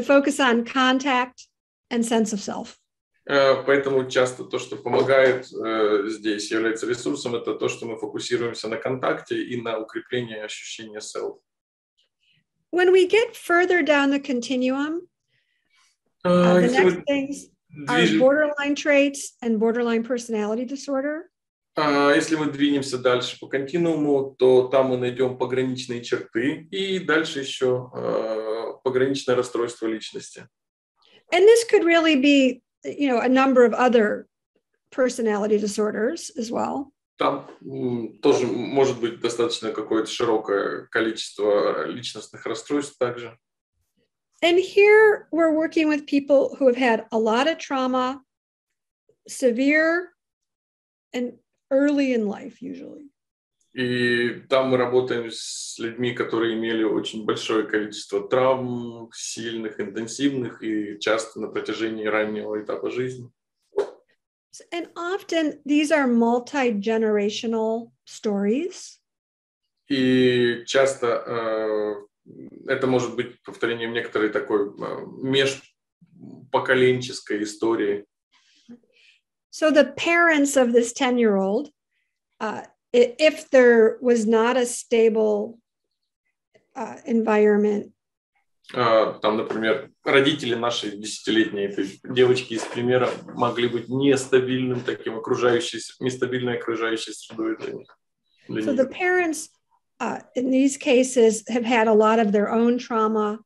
focus on contact and sense of self. Поэтому часто то, что помогает здесь, является ресурсом, это то, что мы фокусируемся на контакте и на укреплении ощущения self. When we get further down the continuum, the next things are borderline traits and borderline personality disorder. Если мы двинемся дальше по континууму, то там мы найдем пограничные черты и дальше еще пограничное расстройство личности. And this could really be, a number of other personality disorders as well. Там тоже может быть достаточно какое-то широкое количество личностных расстройств также. And here we're working with people who have had a lot of trauma, severe and early in life usually. И там мы работаем с людьми, которые имели очень большое количество травм, сильных, интенсивных и часто на протяжении раннего этапа жизни. And often these are multi-generational stories. И часто это может быть повторением некоторой такой межпоколенческой истории. So the parents of this 10-year-old, if there was not a stable environment. Там, например, родители нашей 10-летней этой девочки из примера могли быть нестабильным таким нестабильной окружающей средой для них. So the parents in these cases have had a lot of their own trauma,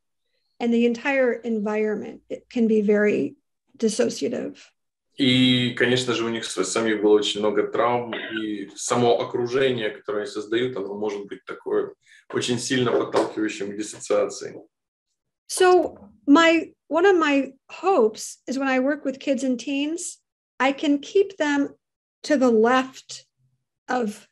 and the entire environment can be very dissociative. И, конечно же, у них самих было очень много травм, и само окружение, которое они создают, оно может быть такое очень сильно подталкивающим к диссоциации. So one of my hopes is when I work with kids and teens, I can keep them to the left of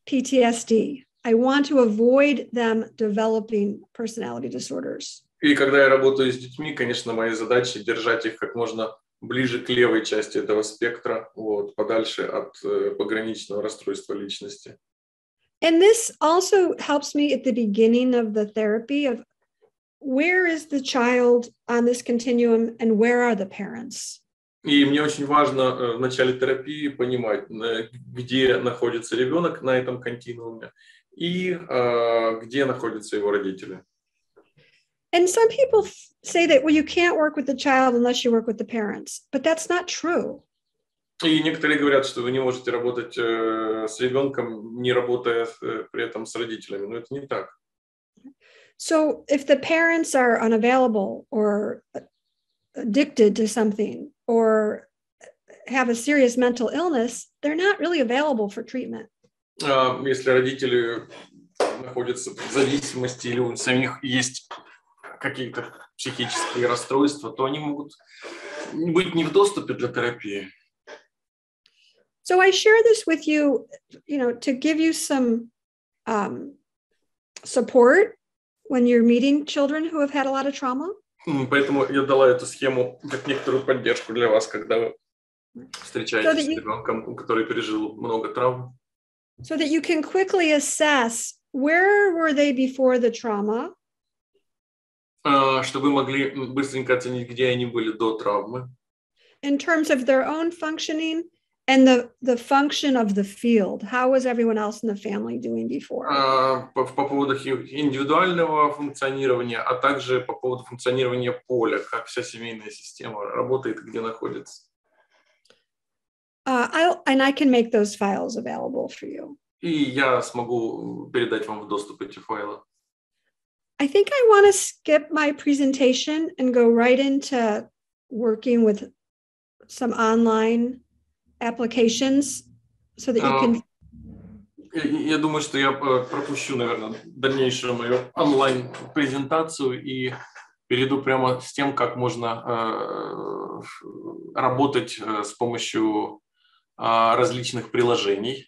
PTSD. I want to avoid them developing personality disorders. И когда я работаю с детьми, конечно, моя задача держать их как можно ближе к левой части этого спектра, подальше от пограничного расстройства личности. And this also helps me at the beginning of the therapy of where is the child on this continuum and where are the parents? И мне очень важно в начале терапии понимать, где находится ребенок на этом континууме и где находятся его родители. And some people say that, well, you can't work with the child unless you work with the parents, but that's not true. И некоторые говорят, что вы не можете работать с ребенком, не работая при этом с родителями, но это не так. So if the parents are unavailable or addicted to something or have a serious mental illness, they're not really available for treatment. Если родители находятся в зависимости или у самих есть какие-то психические расстройства, то они могут быть не в доступе для терапии. So I share this with you, to give you some support when you're meeting children who have had a lot of trauma. Поэтому я дала эту схему как некоторую поддержку для вас, когда вы встречаетесь с ребенком, который пережил много травм. So that you can quickly assess where were they before the trauma. Чтобы вы могли быстренько оценить, где они были до травмы. In terms of their own functioning and the function of the field. How was everyone else in the family doing before? По поводу индивидуального функционирования, а также по поводу функционирования поля, как вся семейная система работает и где находится. And I can make those files available for you. И я смогу передать вам в доступ эти файлы. I think I want to skip my presentation and go right into working with some online applications so that you can... Я думаю, что я пропущу, наверное, дальнейшую мою онлайн-презентацию и перейду прямо с тем, как можно работать с помощью различных приложений.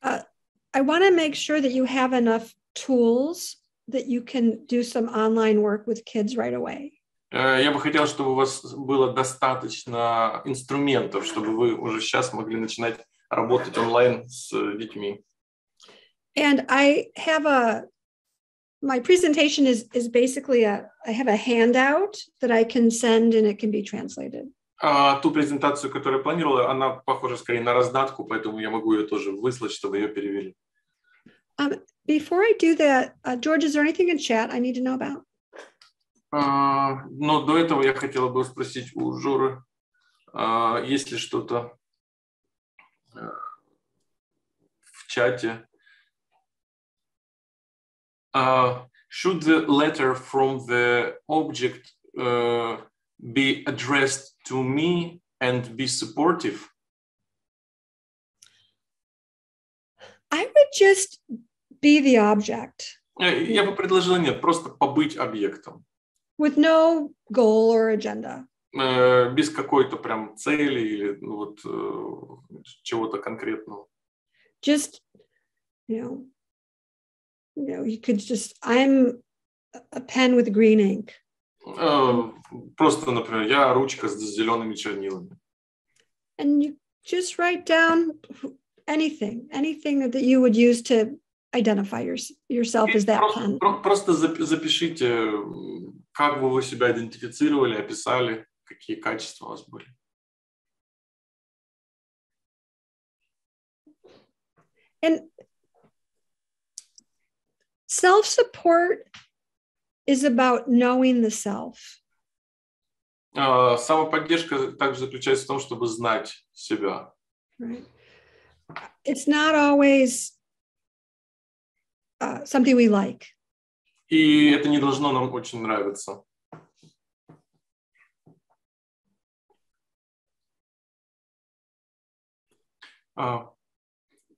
I want to make sure that you have enough tools that you can do some online work with kids right away. Я бы хотел, чтобы у вас было достаточно инструментов, чтобы вы уже сейчас могли начинать работать онлайн с детьми. And I have my presentation is basically I have a handout that I can send and it can be translated. Ту презентацию, которую я планировала, она похожа скорее на раздатку, поэтому я могу ее тоже выслать, чтобы ее перевели. Before I do that, George, is there anything in chat I need to know about? Но до этого я хотела бы спросить у Жоры, есть ли что-то в чате. Should the letter from the object be addressed to me and be supportive? I would just be the object. Я бы предложила нет, просто побыть объектом. With no goal or agenda. Без какой-то прям цели или вот чего-то конкретного. Just, you could just, I'm a pen with green ink. Просто, например, я ручка с зелеными чернилами. And you just write down anything that you would use to identify yourself as that pen. Просто запишите, как бы вы себя идентифицировали, описали, какие качества у вас были. And self-support is about knowing the self. Самоподдержка также заключается в том, чтобы знать себя. Right. It's not always something we like. И это не должно нам очень нравиться.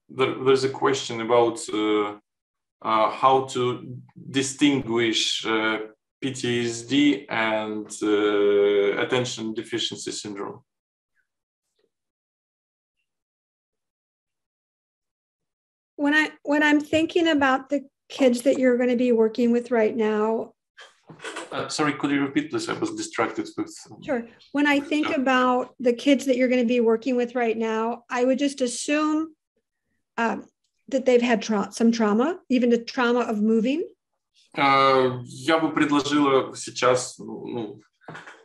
There's a question about how to distinguish PTSD and attention deficiency syndrome. When I'm thinking about the kids that you're going to be working with right now. Sorry, could you repeat this? I was distracted with. Sure. When I think about the kids that you're going to be working with right now, I would just assume that they've had some trauma, even the trauma of moving. Я бы предложила сейчас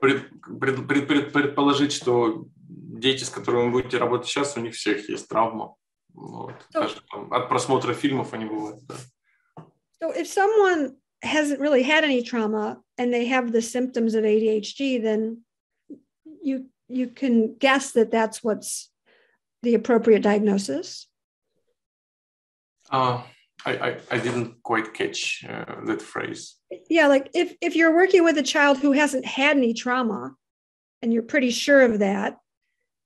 предположить, что дети, с которыми вы будете работать сейчас, у них всех есть травма. Вот. Даже от просмотра фильмов они бывают. Да. So if someone hasn't really had any trauma and they have the symptoms of ADHD, then you can guess that that's what's the appropriate diagnosis. I didn't quite catch that phrase. Yeah, like if you're working with a child who hasn't had any trauma and you're pretty sure of that,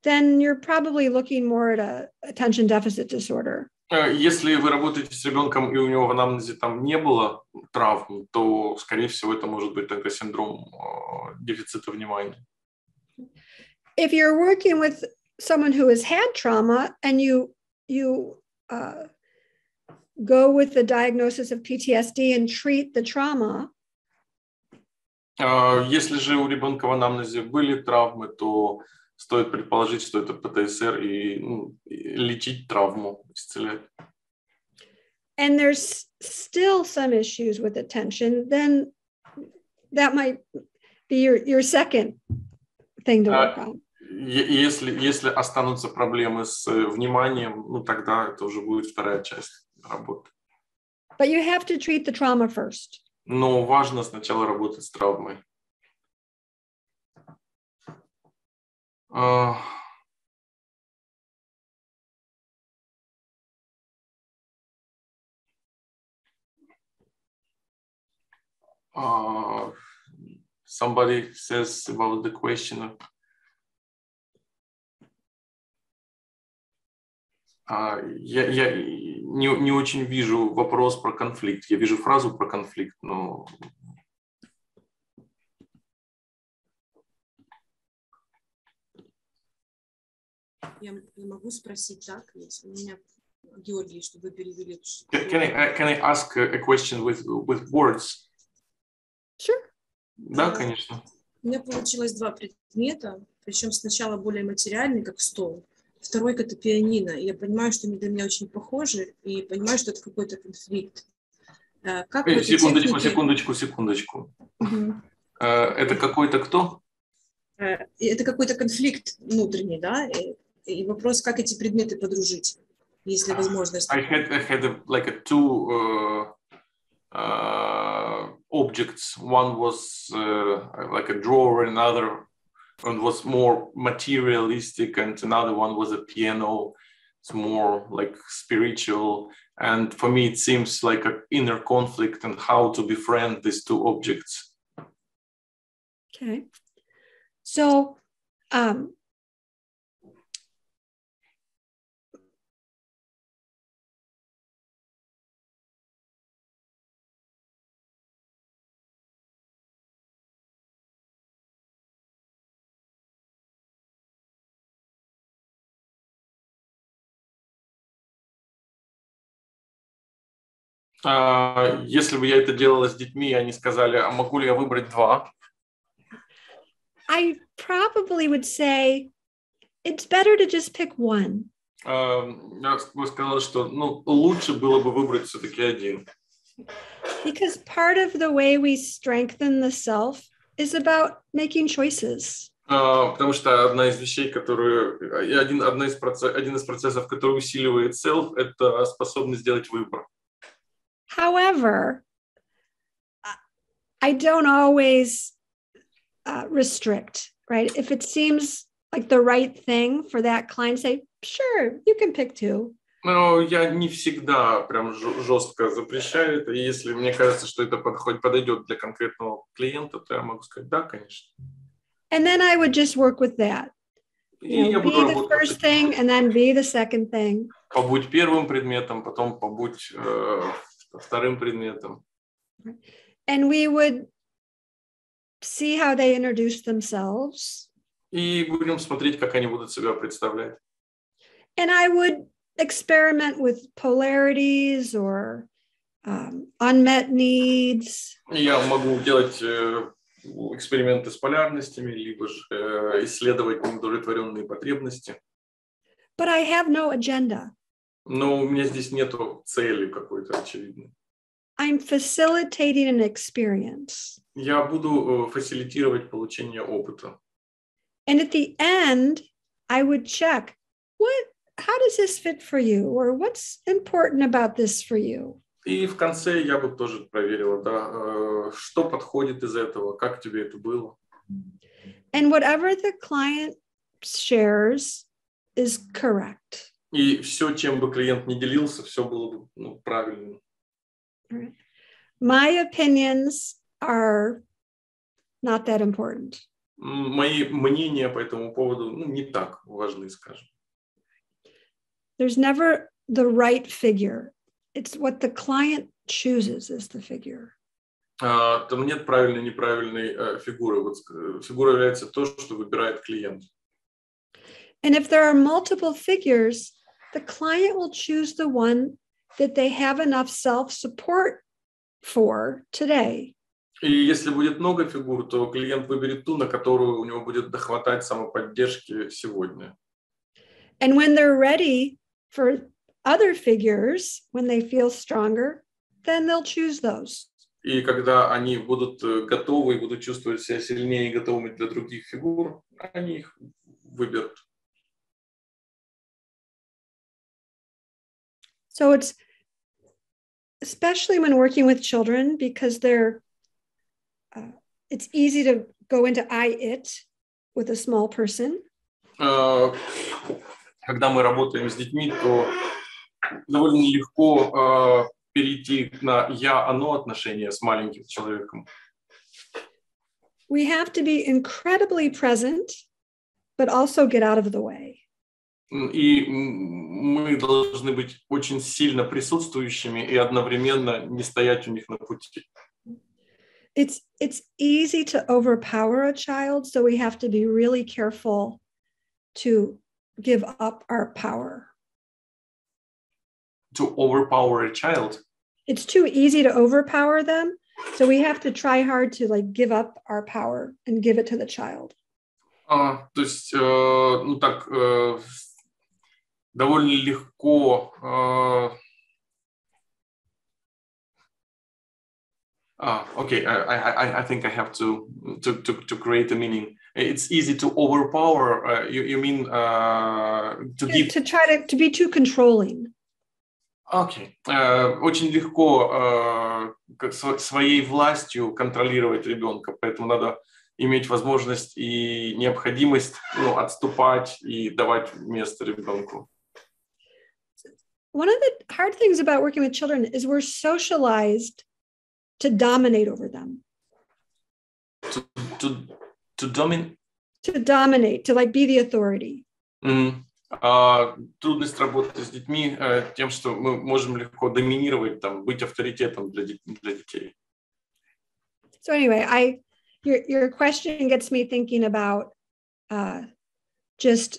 then you're probably looking more at a attention deficit disorder. Если вы работаете с ребенком и у него в анамнезе там не было травм, то, скорее всего, это может быть тогда синдром дефицита внимания. If you're working with someone who has had trauma and you go with the diagnosis of PTSD and treat the trauma. Если же у ребенка в анамнезе были травмы, то стоит предположить, что это ПТСР и лечить травму, исцелять. And there's still some issues with attention, then that might be your second thing to work on. Если останутся проблемы с вниманием, тогда это уже будет вторая часть работы. But you have to treat the trauma first. Но важно сначала работать с травмой. Somebody says about the question. Я не очень вижу вопрос про конфликт. Я вижу фразу про конфликт, но Я могу спросить так, если у меня Георгий, чтобы вы перевели. Can I ask a question with words? Sure. Да, конечно. У меня получилось 2 предмета, причем сначала более материальный, как стол, второй как это пианино. И я понимаю, что они для меня очень похожи, и понимаю, что это какой-то конфликт. Как Секундочку. Это какой-то кто? Это какой-то конфликт внутренний, да? И вопрос, как эти предметы подружить, если возможность. I had like a 2 objects. One was like a drawer, another one was more materialistic, and another one was a piano. It's more like spiritual. And for me, it seems like an inner conflict and how to befriend these 2 objects. Okay. So, Если бы я это делала с детьми, они сказали, а могу ли я выбрать 2? I probably would say it's better to just pick one. Я бы сказала, что лучше было бы выбрать все-таки 1. Because part of the way we strengthen the self is about making choices. Потому что одна из вещей, один из процессов, который усиливает self, это способность сделать выбор. However, I don't always restrict, right? If it seems like the right thing for that client, say, sure, you can pick 2. Но я не всегда прям жестко запрещаю это. И если мне кажется, что это подойдет для конкретного клиента, то я могу сказать, да, конечно. And then I would just work with that. Be the first thing and then be the second thing. Побудь первым предметом, потом побудь вторым предметом. And we would see how they introduce themselves. И будем смотреть, как они будут себя представлять. And I would experiment with polarities or unmet needs. Я могу делать эксперименты с полярностями, либо же исследовать неудовлетворенные потребности. But I have no agenda. Но у меня здесь нету цели какой-то очевидной. I'm facilitating an experience. Я буду фасилитировать получение опыта. And at the end, I would check, how does this fit for you? Or what's important about this for you? И в конце я бы тоже проверила, да, что подходит из этого, как тебе это было. And whatever the client shares is correct. И все, чем бы клиент не делился, все было бы правильно. My opinions are not that important. Мои мнения по этому поводу не так важны, скажем. There's never the right figure. It's what the client chooses is the figure. Там нет правильной и неправильной фигуры. Вот фигура является то, что выбирает клиент. And if there are multiple figures, the client will choose the one that they have enough self-support for today. И если будет много фигур, то клиент выберет ту, на которую у него будет дохватать самоподдержки сегодня. And when they're ready for other figures, when they feel stronger, then they'll choose those. И когда они будут готовы и будут чувствовать себя сильнее и готовыми для других фигур, они их выберут. So it's especially when working with children, because it's easy to go into I-it with a small person. Когда мы работаем с детьми, то довольно легко перейти на я-оно отношения с маленьким человеком. We have to be incredibly present, but also get out of the way. И мы должны быть очень сильно присутствующими и одновременно не стоять у них на пути. It's easy to overpower a child, so we have to be really careful to give up our power. To overpower a child? It's too easy to overpower them. So we have to try hard to like give up our power and give it to the child. То есть, ну так, довольно легко. Okay, I think I have to create a meaning. It's easy to overpower. You mean to give? To try to be too controlling. Окей. Очень легко своей властью контролировать ребенка, поэтому надо иметь возможность и необходимость, ну, отступать и давать место ребенку. One of the hard things about working with children is we're socialized to dominate over them. To dominate? To dominate, to like be the authority. Трудность работы с детьми тем, что мы можем легко доминировать, там, быть авторитетом для детей. So anyway, your question gets me thinking about just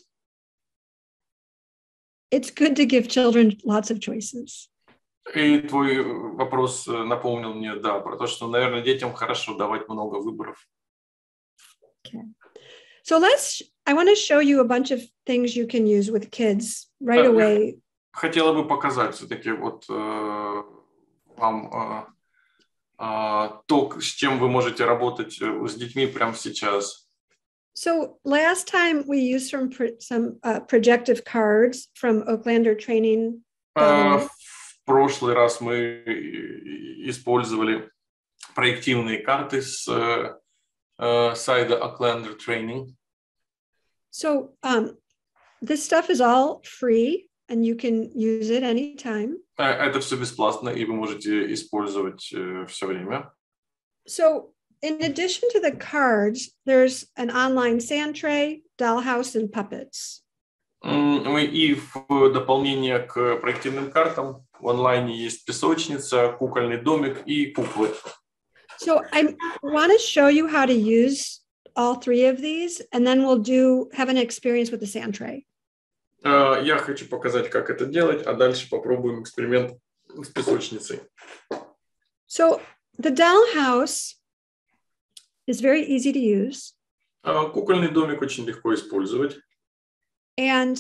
it's good to give children lots of choices. И твой вопрос напомнил мне, да, про то, что, наверное, детям хорошо давать много выборов. Okay. So I want to show you a bunch of things you can use with kids right away. Хотела бы показать все-таки вот вам то, с чем вы можете работать с детьми прямо сейчас. So last time we used some projective cards from Oklender training. В прошлый раз мы использовали проективные карты с сайта Оклендер Training. So this stuff is all free and you can use it anytime. Это все бесплатно, и вы можете использовать все время. So in addition to the cards, there's an online sand tray, dollhouse, and puppets. И в дополнение к проективным картам в онлайне есть песочница, кукольный домик и куклы. So I want to show you how to use all three of these, and then we'll have an experience with the sand tray. Я хочу показать, как это делать, а дальше попробуем эксперимент с песочницей. So the dollhouse is very easy to use. Кукольный домик очень легко использовать. And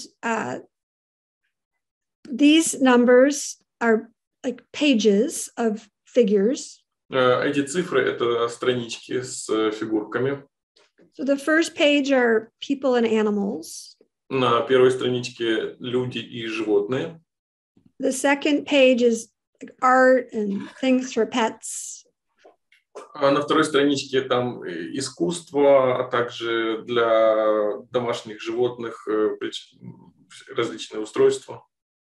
these numbers are like pages of figures. Эти цифры — это странички с фигурками. So the first page are people and animals. На первой страничке люди и животные. The second page is like art and things for pets. На второй страничке там искусство, а также для домашних животных различные устройства.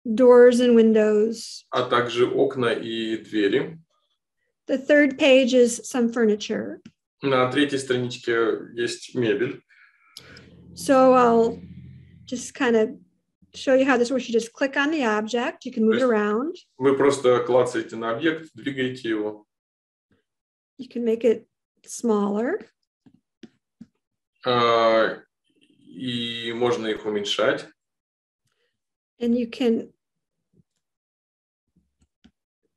Doors and windows. А также окна и двери. The third page is some furniture. На третьей страничке есть мебель. So I'll just kind of show you how this works. You just click on the object. You can move it around. Вы просто клацаете на объект, двигаете его. You can make it smaller. И можно их уменьшать. And you can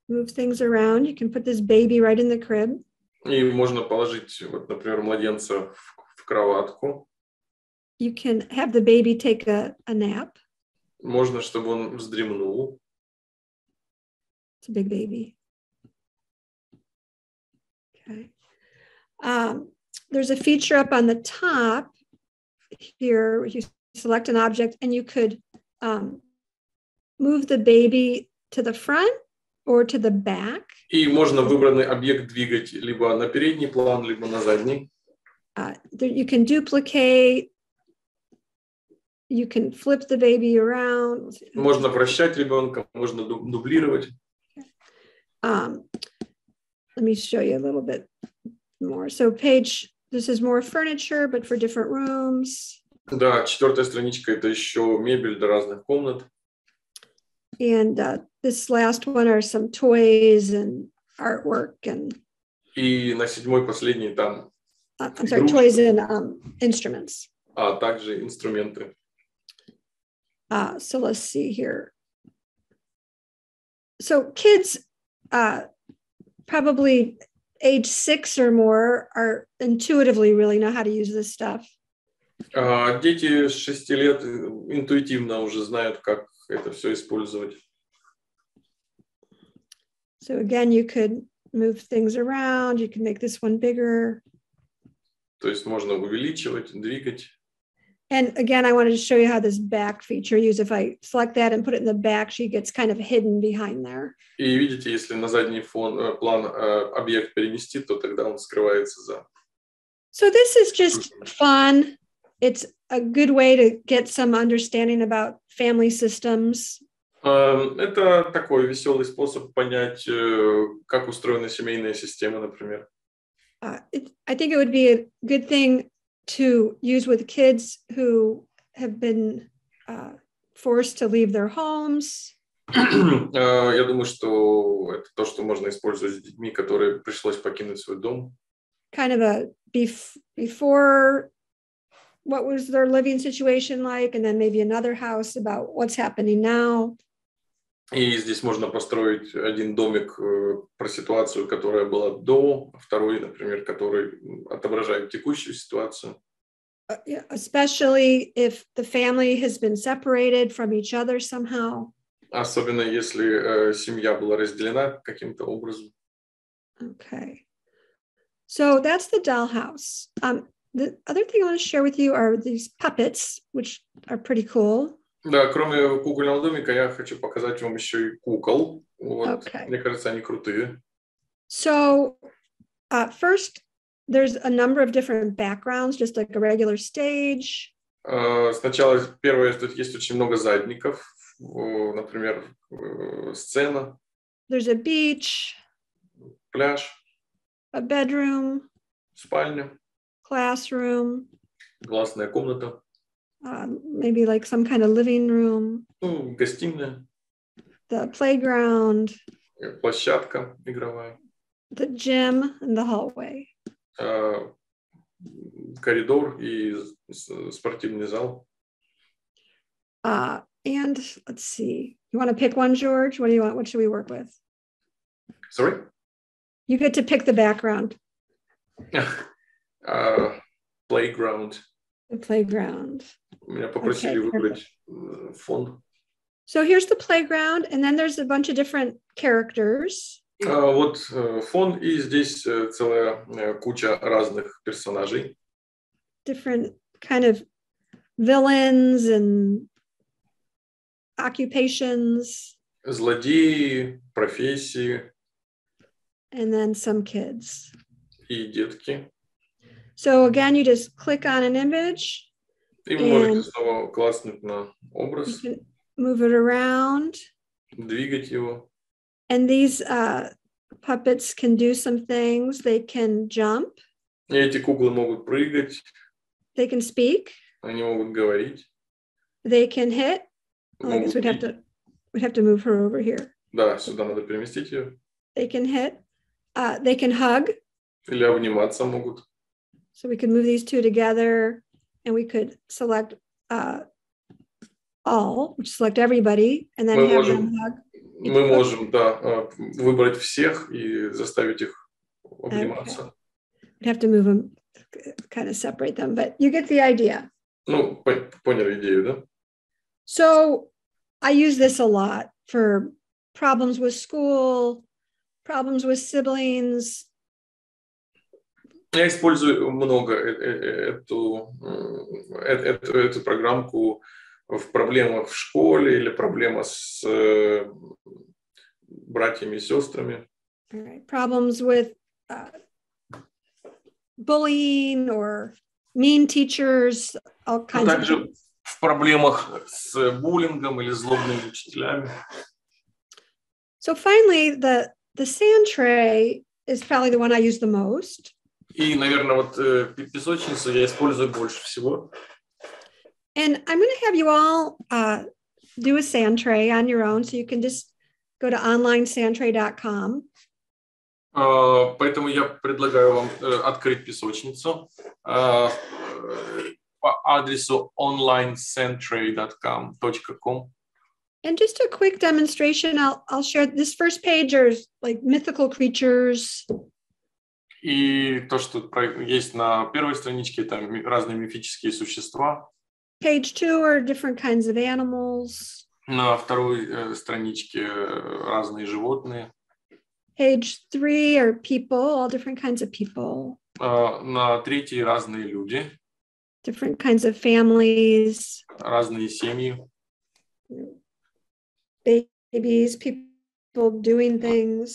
move things around. You can put this baby right in the crib. И можно положить, вот, например, младенца в кроватку. You can have the baby take a nap. Можно, чтобы он вздремнул. It's a big baby. Okay. There's a feature up on the top here where you select an object and you could move the baby to the front or to the back. И можно выбранный объект двигать либо на передний план, либо на задний. You can duplicate. You can flip the baby around. Можно вращать ребенка, можно дублировать. Let me show you a little bit more. So this is more furniture, but for different rooms. Да, четвертая страничка — это еще мебель для разных комнат. And this last one are some toys and artwork and. И на седьмой, последний, там. I'm sorry, toys and instruments. А также инструменты. So let's see here. So kids probably age 6 or more are intuitively really know how to use this stuff. Дети с 6 лет интуитивно уже знают, как это все использовать. So again, you could move things around. You can make this one bigger. То есть можно увеличивать, двигать. And again, I wanted to show you how this back feature used. If I select that and put it in the back, she gets kind of hidden behind there. И видите, если на задний план объект перенести, то тогда он скрывается за. So this is just fun. It's a good way to get some understanding about family systems. Это такой веселый способ понять, как устроены семейные системы, например. I think it would be a good thing to use with kids who have been forced to leave their homes. Я думаю, что это то, что можно использовать с детьми, которые пришлось покинуть свой дом. Kind of a before, what was their living situation like, and then maybe another house about what's happening now. И здесь можно построить один домик про ситуацию, которая была до, второй, например, который отображает текущую ситуацию. Especially if the family has been separated from each other somehow. Особенно если семья была разделена каким-то образом. Okay. So that's the dollhouse. The other thing I want to share with you are these puppets, which are pretty cool. Да, кроме кукольного домика, я хочу показать вам еще и кукол. Вот. Okay. Мне кажется, они крутые. So first, there's a number of different backgrounds, just like a regular stage. Сначала первое, тут есть очень много задников. Например, сцена. There's a beach. Пляж. A bedroom. Спальня. Classroom. Классная комната. Maybe like some kind of living room. Ну, гостиная. The playground. Площадка игровая. The gym and the hallway. Коридор и спортивный зал. And let's see. You want to pick one, George? What do you want? What should we work with? Sorry? You get to pick the background. Playground. The playground. Меня попросили выбрать фон. So here's the playground, and then there's a bunch of different characters. Вот фон, и здесь целая куча разных персонажей. Different kind of villains and occupations. Злодеи, профессии. And then some kids. И детки. So again, you just click on an image. И вы можете снова класснуть на образ. You can move it around. Двигать его. And these puppets can do some things. They can jump. И эти куклы могут прыгать. They can speak. Они могут говорить. They can hit. Well, I guess we'd have to move her over here. Да, сюда надо переместить ее. They can hit. They can hug. Или обниматься могут. So we could move these two together, and we could select all, which select everybody, and then have them hug. Мы можем, да, выбрать всех и заставить их обниматься. Okay. We'd have to move them, kind of separate them, but you get the idea. Ну, поняли идею, да? So I use this a lot for problems with school, problems with siblings. Я использую много эту программку в проблемах в школе или проблема с братьями и сестрами. Right. Problems with bullying or mean teachers, all kinds of Также в проблемах с буллингом или злобными учителями. So finally, the sand tray is probably the one I use the most. И, наверное, вот песочницу я использую больше всего. And I'm going to have you all do a sand tray on your own, so you can just go to onlinesandtray.com. Поэтому я предлагаю вам открыть песочницу. по адресу onlinecentre.com. And just a quick demonstration, I'll share this first page are like mythical creatures. И то, что есть на первой страничке, это разные мифические существа. Page 2 are different kinds of animals. На второй страничке разные животные. Page 3 are people, all different kinds of people. На третьей разные люди. Different kinds of families. Разные семьи. Babies, people doing things.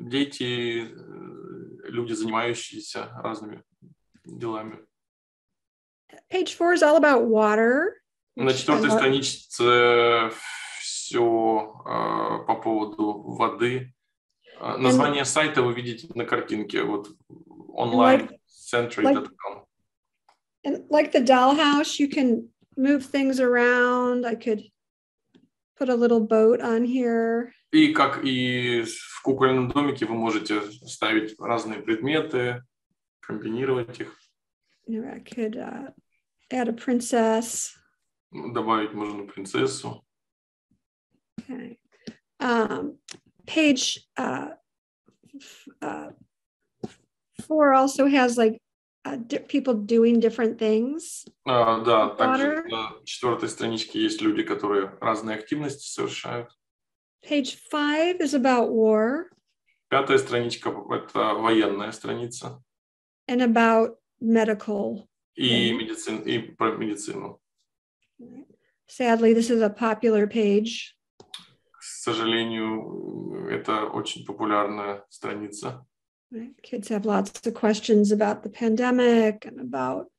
Дети, люди, занимающиеся разными делами. Page 4 is all about water. На четвертой странице все по поводу воды. Название сайта вы видите на картинке, вот onlinecentre.com. And like the dollhouse, you can move things around. I could put a little boat on here. И как и в кукольном домике вы можете ставить разные предметы, комбинировать их. I could add a princess. Добавить можно принцессу. Okay. Page 4 also has like people doing different things. Да, также на четвертой страничке есть люди, которые разные активности совершают. Page 5 is about war. Пятая страничка — это военная страница. And about medical. И про медицину. Sadly, this is a popular page. К сожалению, это очень популярная страница. Kids have lots of questions about the pandemic and about.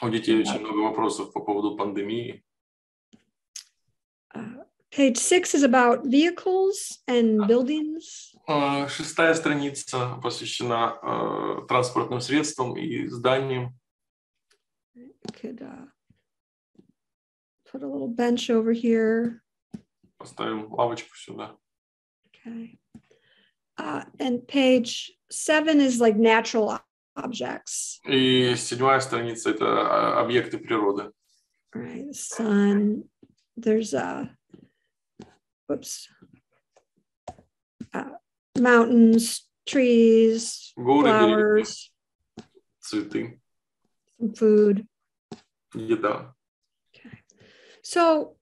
У детей очень много вопросов по поводу пандемии. Page 6 is about vehicles and buildings. Шестая страница посвящена транспортным средствам и зданиям. Could put a little bench over here. Поставим лавочку сюда. Okay. And page 7 is like natural objects. И седьмая страница — это объекты природы. Right, the sun. There's mountains, trees, горы, flowers, цветы, some food. Еда. Okay. So,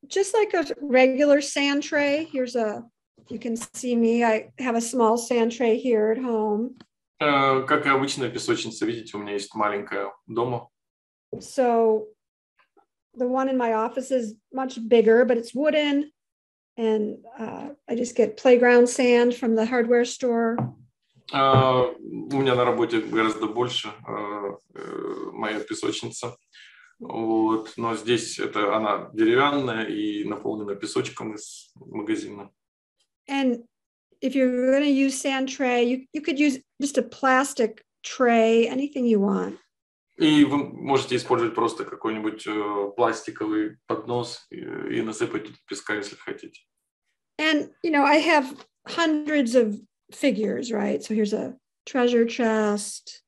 just like a regular sand tray, here's you can see me, I have a small sand tray here at home. Как и обычная песочница, видите, у меня есть маленькая дома. So, the one in my office is much bigger, but it's wooden. And I just get playground sand from the hardware store. У меня на работе гораздо больше моя песочница. Вот. Но здесь она деревянная и наполнена песочком из магазина. And if you're going to use sand tray, you could use just a plastic tray, anything you want. И вы можете использовать просто какой-нибудь пластиковый поднос и насыпать тут песка, если хотите. And, I have hundreds of figures, right? So here's a treasure chest.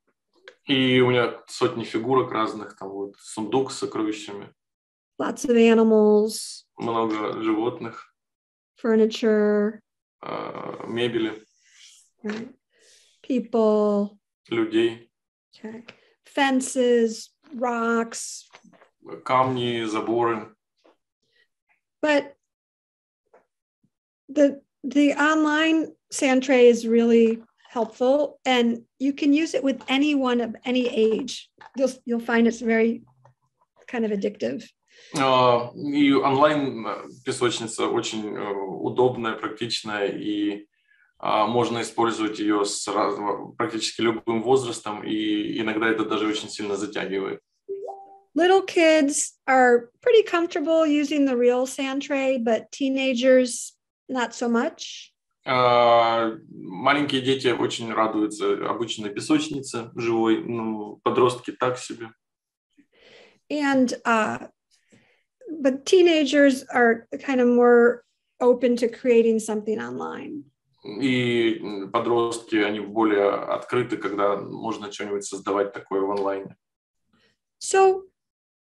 И у меня сотни фигурок разных, там вот сундук с сокровищами. Lots of animals. Много животных. Furniture. Мебели. Right. People. Людей. Okay. Fences, rocks. Камни, заборы. But the online sand tray is really helpful, and you can use it with anyone of any age. You'll find it's very kind of addictive. И онлайн песочница очень удобная, практичная, и можно использовать ее с практически любым возрастом, и иногда это даже очень сильно затягивает. Little kids are pretty comfortable using the real sand tray, but teenagers not so much. Маленькие дети очень радуются обычной песочнице живой, подростки так себе. And but teenagers are kind of more open to creating something online. И подростки, они более открыты, когда можно что-нибудь создавать такое в онлайне. So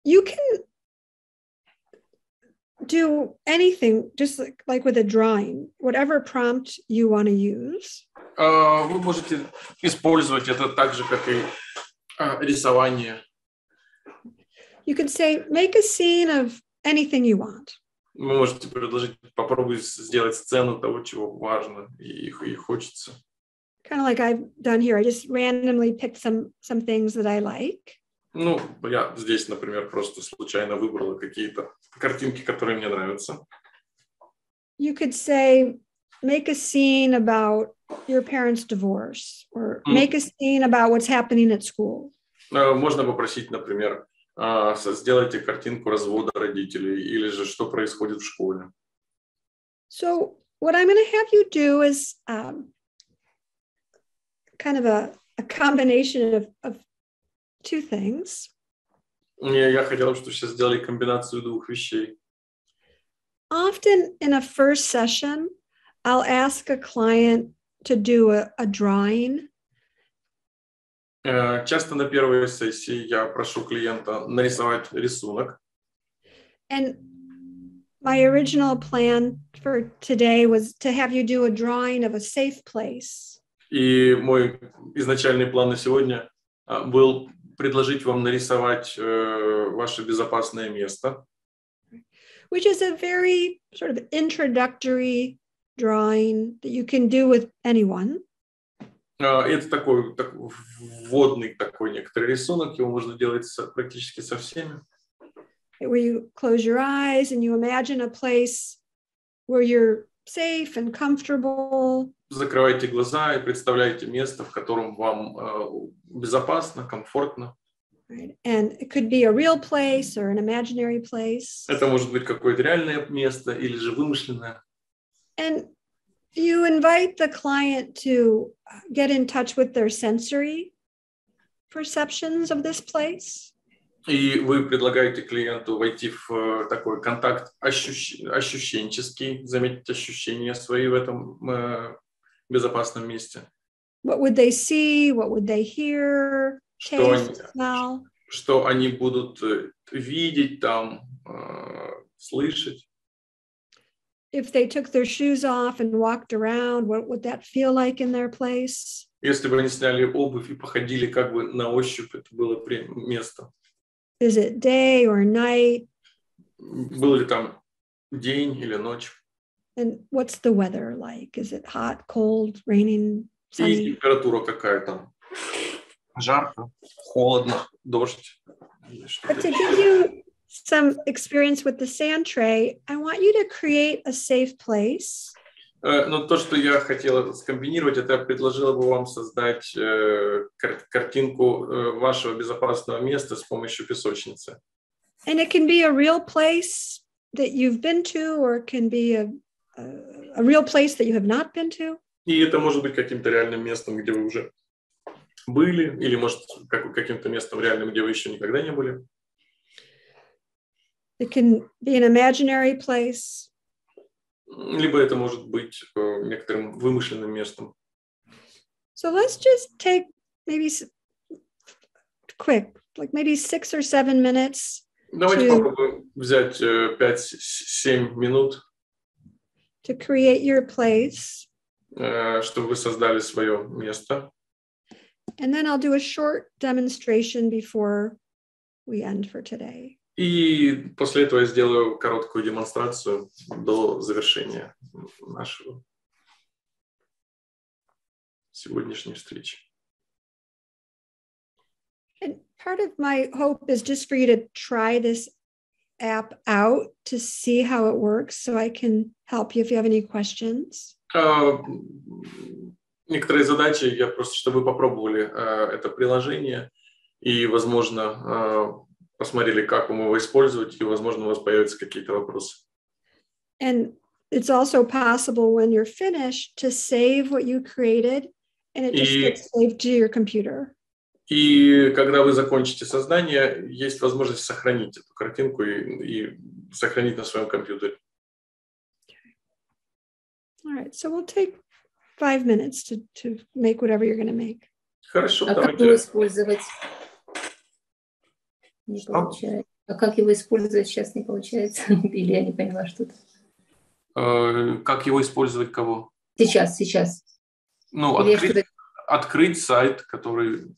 you can do anything, just like with a drawing, whatever prompt you want to use. Вы можете использовать это так же, как и рисование. You can say, make a scene of anything you want. Вы можете предложить, попробуйте сделать сцену того, чего важно и хочется. Kind of like I've done here. I just randomly picked some things that I like. Ну, я здесь, например, просто случайно выбрала какие-то картинки, которые мне нравятся. You could say, make a scene about your parents' divorce, or make a scene about what's happening at school. Можно попросить, например, сделайте картинку развода родителей или же что происходит в школе. So what I'm going to have you do is kind of a combination of two things. Я хотела, чтобы сейчас сделали комбинацию двух вещей. Often in a first session, I'll ask a client to do a drawing. Часто на первой сессии я прошу клиента нарисовать рисунок. And my original plan for today was to have you do a drawing of a safe place. И мой изначальный план на сегодня был предложить вам нарисовать ваше безопасное место. Which is a very sort of introductory drawing that you can do with anyone. Это такой вводный такой некоторый рисунок, его можно делать практически со всеми. Where you close your eyes and you imagine a place where you're safe and comfortable. Закрывайте глаза и представляете место, в котором вам безопасно, комфортно. Right. And it could be a real place or an imaginary place. Это может быть какое-то реальное место или же вымышленное. And you invite the client to get in touch with their sensory perceptions of this place. И вы предлагаете клиенту войти в такой контакт ощущенческий, заметить ощущения свои в этом безопасном месте. What would they see? What would they hear? Taste, smell? Что они будут видеть там, слышать. If they took their shoes off and walked around, what would that feel like in their place? Если бы они сняли обувь и походили как бы на ощупь, это было место. Is it day or night? Был ли там день или ночь? And what's the weather like? Is it hot, cold, raining, sunny? И температура какая там? Жарко, холодно, дождь. But to give you some experience with the sand tray, I want you to create a safe place. Но то, что я хотела скомбинировать, это я предложила бы вам создать картинку вашего безопасного места с помощью песочницы. And it can be a real place that you've been to, or it can be a real place that you have not been to. И это может быть каким-то реальным местом, где вы уже были, или может каким-то местом реальным, где вы еще никогда не были. It can be an imaginary place. Либо это может быть некоторым вымышленным местом. So let's just take maybe quick, like maybe 6 or 7 minutes. Давайте попробуем взять 5-7 минут. To create your place. Чтобы вы создали свое место. And then I'll do a short demonstration before we end for today. И после этого я сделаю короткую демонстрацию до завершения нашего сегодняшней встречи. And part of my hope is just for you to try this app out to see how it works, so I can help you if you have any questions. Некоторые задачи я просто, чтобы вы попробовали это приложение и, возможно, посмотрели, как вам его использовать, и, возможно, у вас появятся какие-то вопросы. And it's also possible when you're finished to save what you created, and it just gets saved to your computer. И когда вы закончите создание, есть возможность сохранить эту картинку и сохранить на своем компьютере. Okay. All right, so we'll take 5 minutes to make whatever you're going to make. Хорошо, а как его использовать? Не получается. А как его использовать сейчас не получается? Или я не поняла что-то. Как его использовать кого? Сейчас. Ну, открыть сайт, который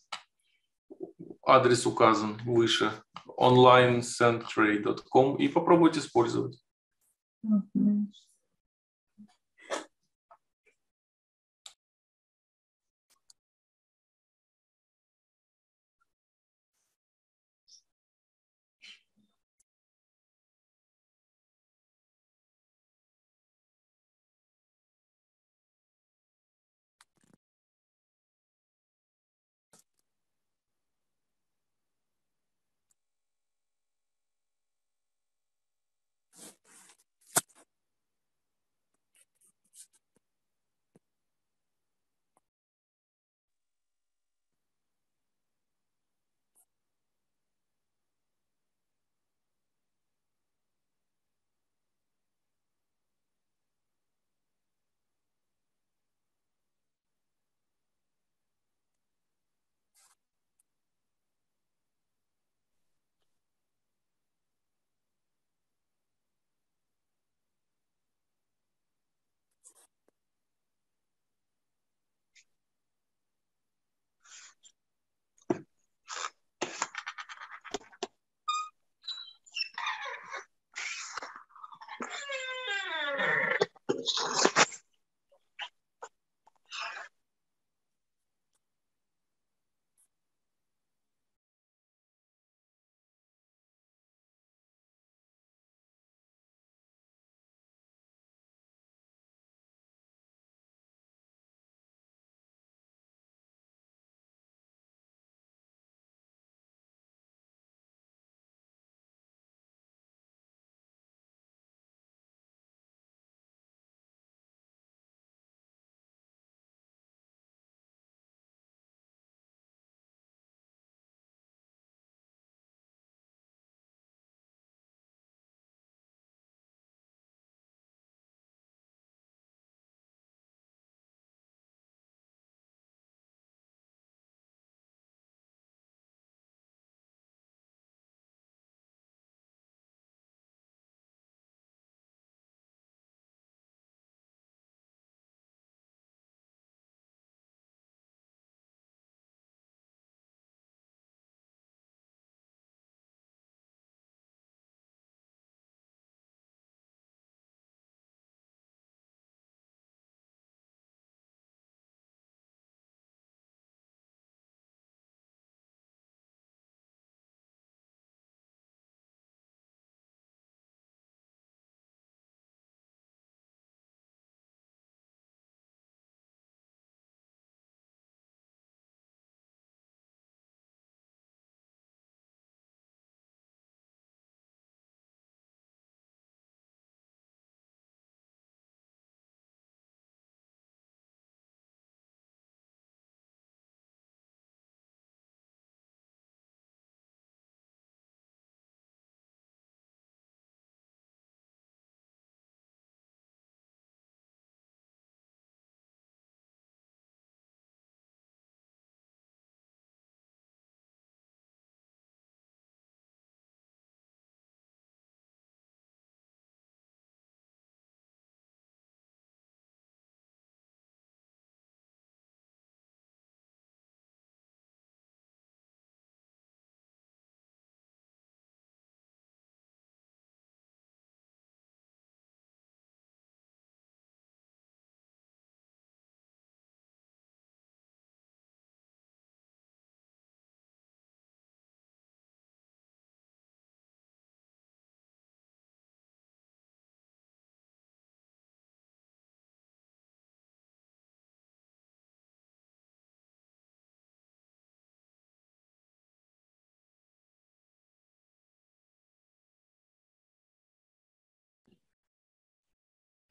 адрес указан выше, onlinecentrate.com, и попробовать использовать.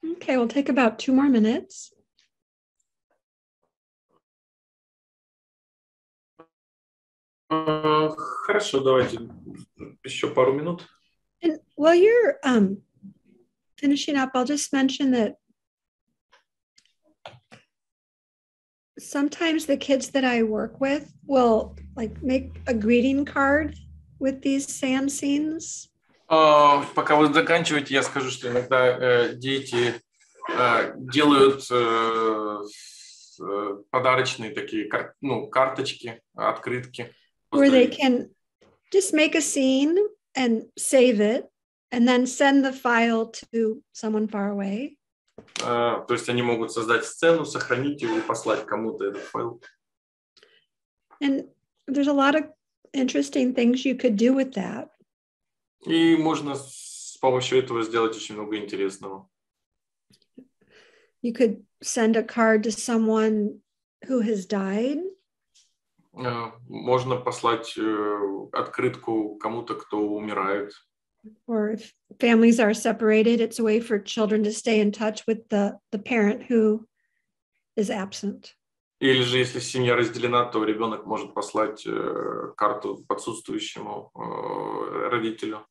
Okay, we'll take about 2 more minutes. Хорошо, давайте еще пару минут. And while you're finishing up, I'll just mention that sometimes the kids that I work with will like make a greeting card with these sand scenes. Пока вы заканчиваете, я скажу, что иногда дети делают подарочные такие, карточки, открытки. Where they can just make a scene and save it, and then send the file to someone far away. То есть они могут создать сцену, сохранить ее и послать кому-то этот файл. And there's a lot of interesting things you could do with that. И можно с помощью этого сделать очень много интересного. You could send a card to someone who has died. Можно послать открытку кому-то, кто умирает. Or if families are separated, it's a way for children to stay in touch with the parent who is absent. Или же, если семья разделена, то ребенок может послать карту отсутствующему родителю.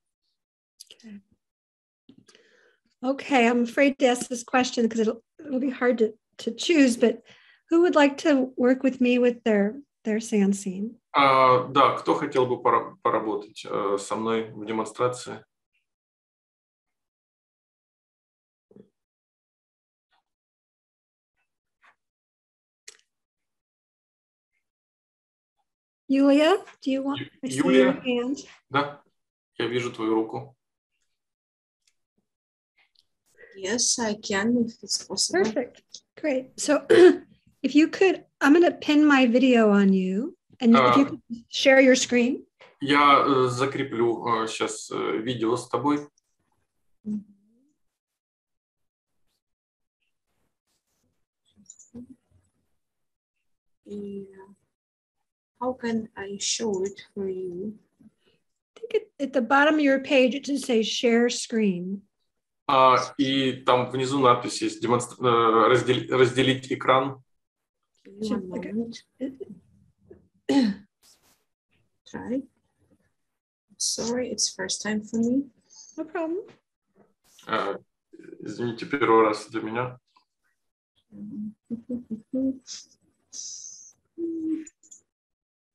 Okay, I'm afraid to ask this question because it'll be hard to choose, but who would like to work with me with their sand scene? Да, кто хотел бы поработать со мной в демонстрации? Yulia, do you want to see your hand? Да, я вижу твою руку. Yes, I can, if it's possible. Perfect. Great. So if you could, I'm going to pin my video on you, and if you could share your screen. Я закреплю сейчас видео с тобой. How can I show it for you? I think at the bottom of your page, it just says share screen. И там внизу надпись есть разделить экран. Try. Sorry, it's first time for me. No problem. Извините, первый раз для меня.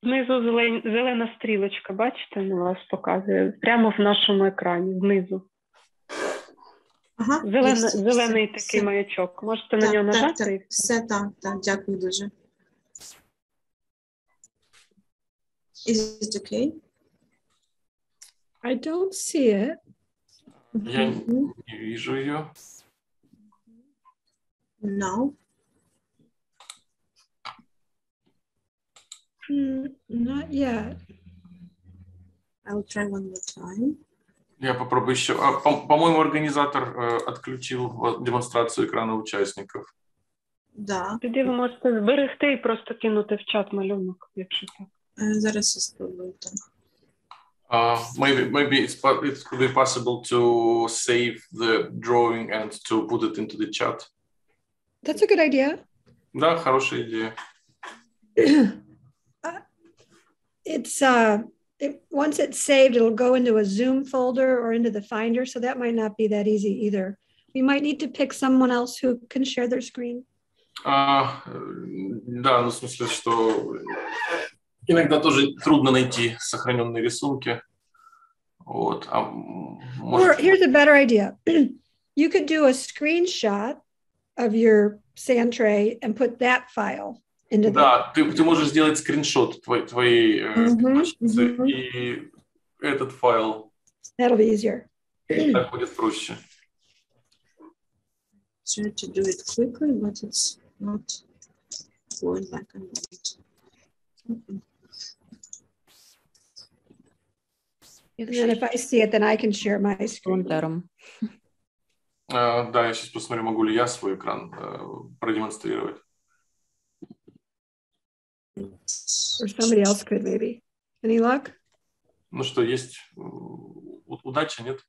Знизу зелена стрілочка, бачите, на вас показує. Прямо в нашому екрані, знизу. Ага, зелений такий маячок. Можете на нього нажати? Так, все, так, дякую дуже. Is it okay? I don't see it. Я не вижу ее. No. Not yet. I'll try one more time. Я попробую еще. По-моему, организатор отключил демонстрацию экрана участников. Да. Тоді ви можете зберегти і просто кинути в чат малюнок, якщо так. Зараз я спробую так. Maybe it could be possible to save the drawing and to put it into the chat. That's a good idea. Да, хорошая идея. Once it's saved, it'll go into a Zoom folder or into the Finder, so that might not be that easy either. We might need to pick someone else who can share their screen. Да, ну в смысле, что иногда тоже трудно найти сохраненные рисунки. Вот. Or here's a better idea. You could do a screenshot of your sand tray and put that file into the... Да, ты можешь сделать скриншот твоей песочницы и этот файл. That'll be easier. Так будет проще. Try to do it quickly, but it's not going like I want. And then if I see it, then I can share my screen. Да, я сейчас посмотрю, могу ли я свой экран продемонстрировать. Or somebody else could, maybe. Any luck? Ну что, есть удача, нет?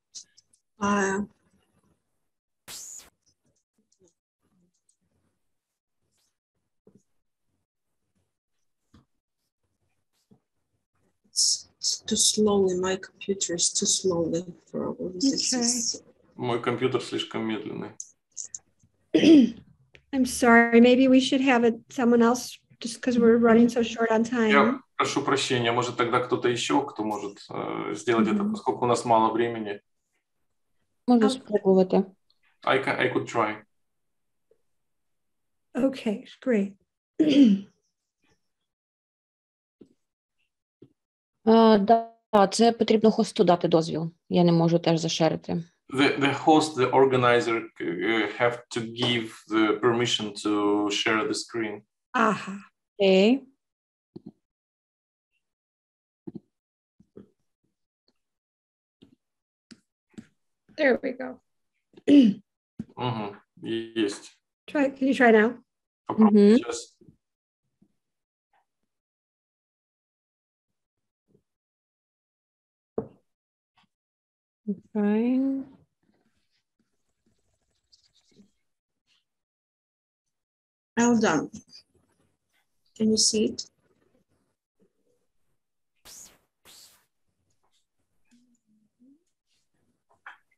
It's too slowly. My computer is too slowly for all this. Мой компьютер слишком медленный. I'm sorry, maybe we should have someone else just because we're running so short on time. Я прошу прощения, может тогда кто-то еще, кто может сделать это, поскольку у нас мало времени. Можу спробувати. I could try. Okay, great. Да, це потрібно хосту дати дозвіл. Я не можу теж зашерити. The host, the organizer have to give the permission to share the screen. Aha. Okay. There we go. Есть. Can you try now? Попробуй сейчас. Fine. Well done. Can you see it?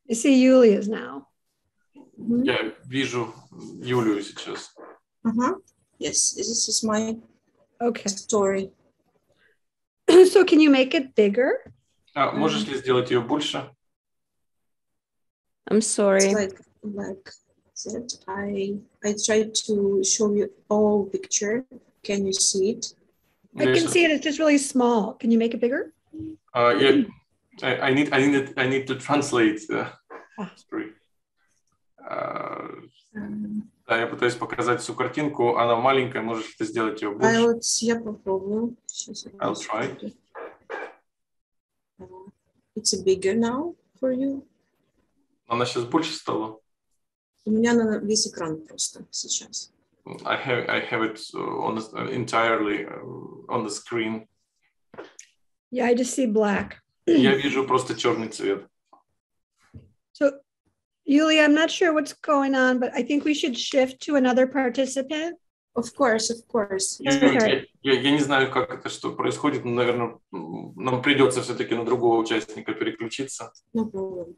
I see Yulia's now. Я вижу Юлию сейчас. Yes, this is my okay. story. So can you make it bigger? Можешь ли сделать ее больше? I'm sorry. It's like that. I tried to show you all picture. Can you see it? I can see it. It's just really small. Can you make it bigger? I need to translate. Sorry. Да, я пытаюсь показать всю картинку. Она маленькая, можешь ли ты сделать ее больше? Я попробую. I'll try. It's bigger now for you. Она сейчас больше стала. У меня на весь экран просто сейчас. I have it entirely on the screen. Yeah, I just see black. Я вижу просто черный цвет. So, Yulia, I'm not sure what's going on, but I think we should shift to another participant. Of course, of course. Я не знаю, как это что происходит, но, наверное, нам придется все-таки на другого участника переключиться. No problem.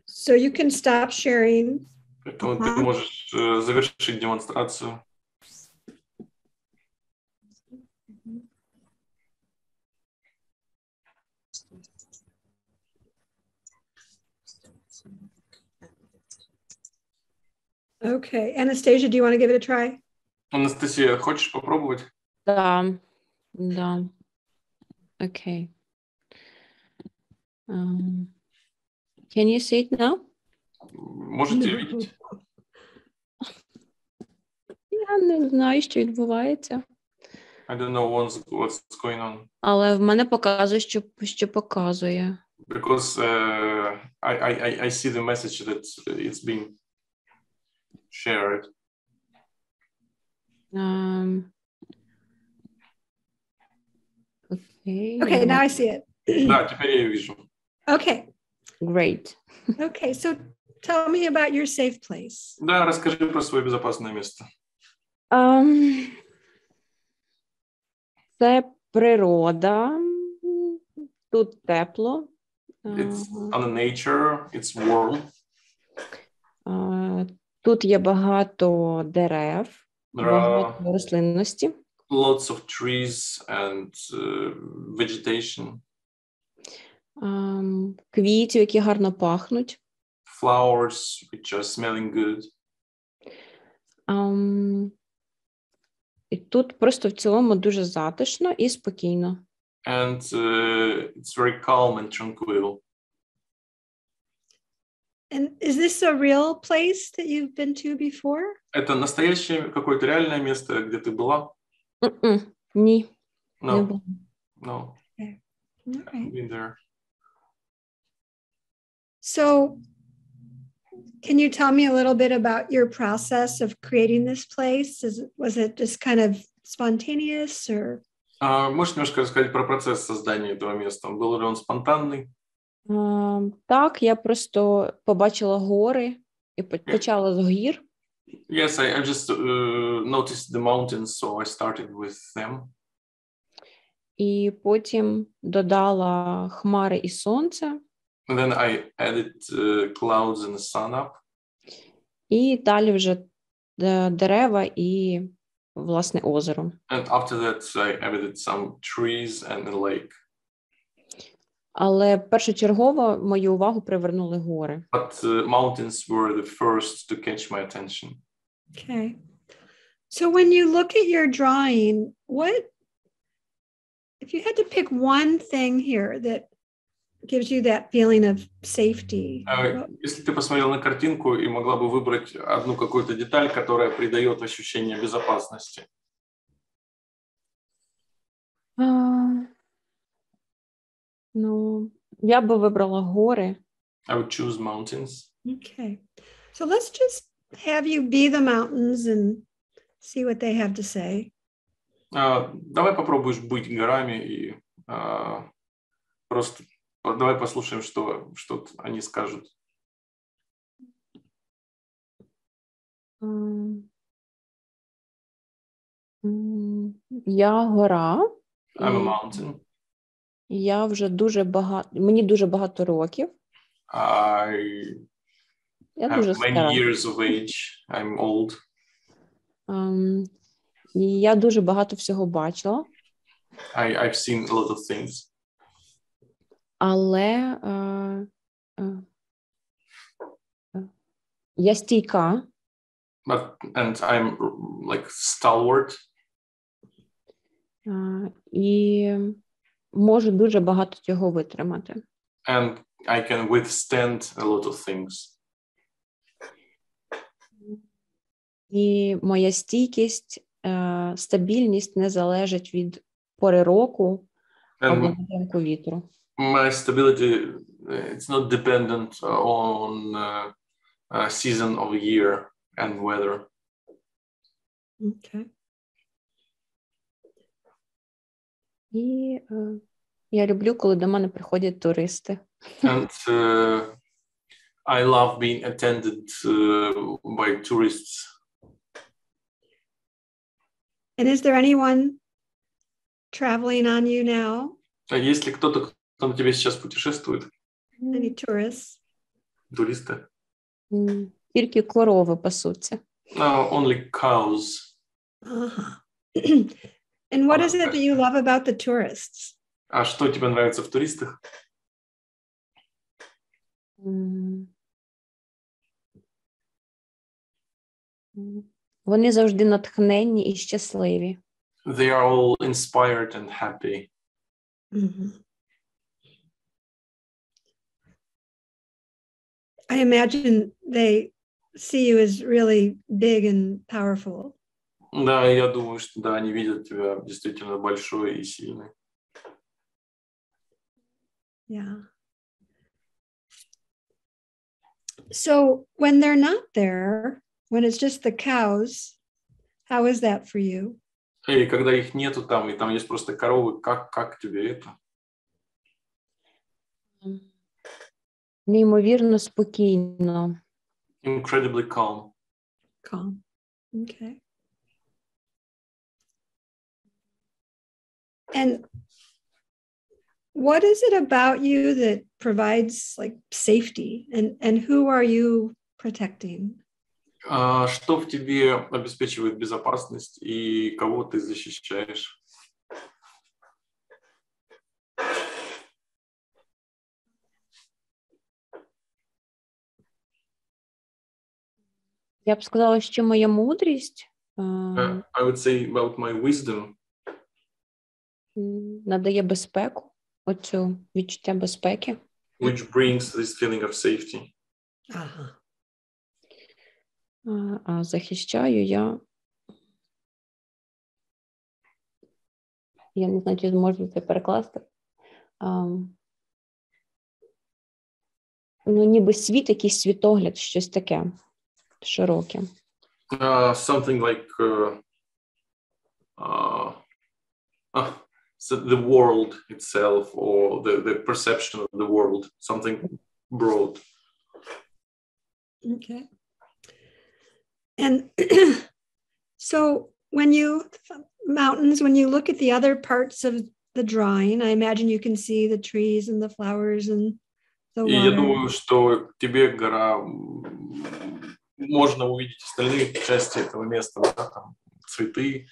So you can stop sharing. Поэтому ты можешь завершить демонстрацию. Okay. Anastasia, do you want to give it a try? Анастасия, хочешь попробовать? Да. Okay. Can you see it now? Можете видеть? Я не знаю, що відбувається. I don't know what's going on. Але в мене показує, що показує. Because I see the message that it's being shared. Okay, now I see it. Да, теперь я вижу. Okay. Great. Okay, so tell me about your safe place. Да, расскажи про свое безопасное место. Це природа. Тут тепло. It's on nature, it's warm. Тут є багато дерев, багато рослинності. Lots of trees and vegetation. Квітів, які гарно пахнуть. Flowers which are smelling good. І тут просто в цілому дуже затишно і спокійно. And it's very calm and tranquil. And is this a real place that you've been to before? Это настоящее какое-то реальное место, где ты была? Ні. No. Okay. I've been there. So, can you tell me a little bit about your process of creating this place? Was it just kind of spontaneous or? Можешь немножко рассказать про процесс создания этого места? Был ли он спонтанный? Так, я просто побачила гори і почала з гір. Yes, I just noticed the mountains, so I started with them. І потім додала хмари і сонце. And then I added clouds and the sun up. І далі вже дерева і, власне, озеро. And after that, I added some trees and a lake. Але першочергово мою увагу привернули гори. But mountains were the first to catch my attention. Okay. So when you look at your drawing, if you had to pick one thing here that gives you that feeling of safety? Если ты посмотрела на картинку и могла бы выбрать одну какую-то деталь, которая придает ощущение безопасности. Ну, я би вибрала гори. I would choose mountains. Okay. So let's just have you be the mountains and see what they have to say. Давай попробуешь быть горами и просто давай послушаем, что они скажут. Я гора. I'm a mountain. Я вже мені дуже багато років. Я дуже have many years of age. I'm old. І я дуже багато всього бачила. I've seen a lot of things. Але я стійка. And I'm like stalwart. І можу дуже багато цього витримати. And I can withstand a lot of things. І моя стійкість, стабільність не залежить від пори року або напрямку вітру. My stability, it's not dependent on season of year and weather. Okay. І я люблю, коли до мене приходять туристи. And I love being attended by tourists. And is there anyone traveling on you now? Есть ли кто-то, кто на тебе сейчас путешествует? Any tourists? Туристы? Тільки корови пасуться. No, only cows. And what is it that you love about the tourists? А что тебе нравится в туристах? Вони завжди натхненні і щасливі. They are all inspired and happy. I imagine they see you as really big and powerful. Да, я думаю, что да, они видят тебя действительно большой и сильный. Yeah. So when they're not there, when it's just the cows, how is that for you? И когда их нету там, и там есть просто коровы, как тебе это? Неймовірно спокійно. Incredibly calm. Calm. Okay. And what is it about you that provides like safety, and who are you protecting? Что в тебе обеспечивает безопасность и кого ты защищаешь? Я б сказала, що моя мудрість I would say about my wisdom. Надає безпеку, оцю відчуття безпеки. Which brings this feeling of safety. А захищаю я не знаю, чи зможу це перекласти. Ну, ніби світ, якийсь світогляд, щось таке широке. Something like so the world itself, or the perception of the world, something broad. Okay. And so when you look at the other parts of the drawing, I imagine you can see the trees and the flowers and the water. И я думаю, что тебе гора можно увидеть остальные части этого места, да, там, цветы,